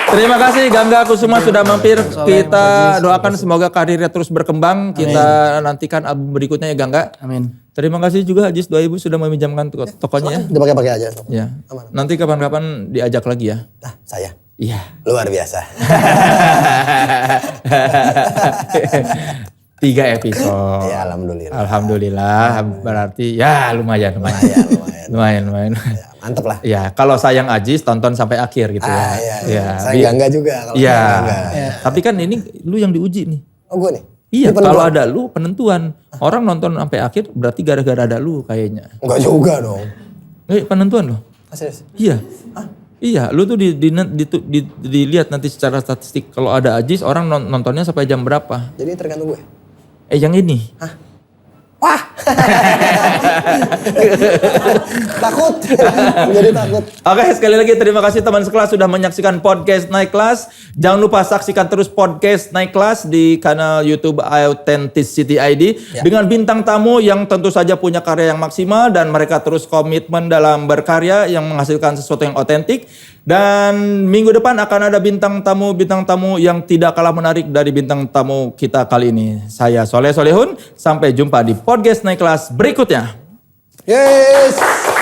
Terima kasih Gangga Kusuma sudah mampir. Kita doakan semoga karirnya terus berkembang. Kita nantikan album berikutnya ya Gangga. Amin. Terima kasih juga Ajis 2000 sudah meminjamkan tokonya ya. Udah pakai aja. Ya. Nanti kapan-kapan diajak lagi ya. Nah, saya. Iya. Luar biasa. 3 episode. Ya, alhamdulillah. Alhamdulillah, berarti ya lumayan. Lumayan. Ya, mantep lah. Ya, kalau sayang Ajis tonton sampai akhir gitu ya. Iya. Saya Gangga juga kalau Iya. Gangga. Tapi kan ini lu yang diuji nih. Oh, gue nih. Iya, Ini penentuan. kalau ada lu penentuan. Orang nonton sampai akhir berarti gara-gara ada lu kayaknya. Enggak juga dong. Penentuan loh. Serius? Iya. Iya, lu tuh dilihat nanti secara statistik kalau ada Ajis orang nontonnya sampai jam berapa. Jadi tergantung gue. Yang ini. Wah. Takut. Jadi takut. Oke, sekali lagi terima kasih teman sekelas sudah menyaksikan podcast Naik Kelas. Jangan lupa saksikan terus podcast Naik Kelas di kanal YouTube Authenticity ID dengan bintang tamu yang tentu saja punya karya yang maksimal dan mereka terus komitmen dalam berkarya yang menghasilkan sesuatu yang otentik. Dan minggu depan akan ada bintang tamu yang tidak kalah menarik dari bintang tamu kita kali ini. Saya Soleh Solihun, sampai jumpa di podcast Naik Kelas berikutnya. Yes.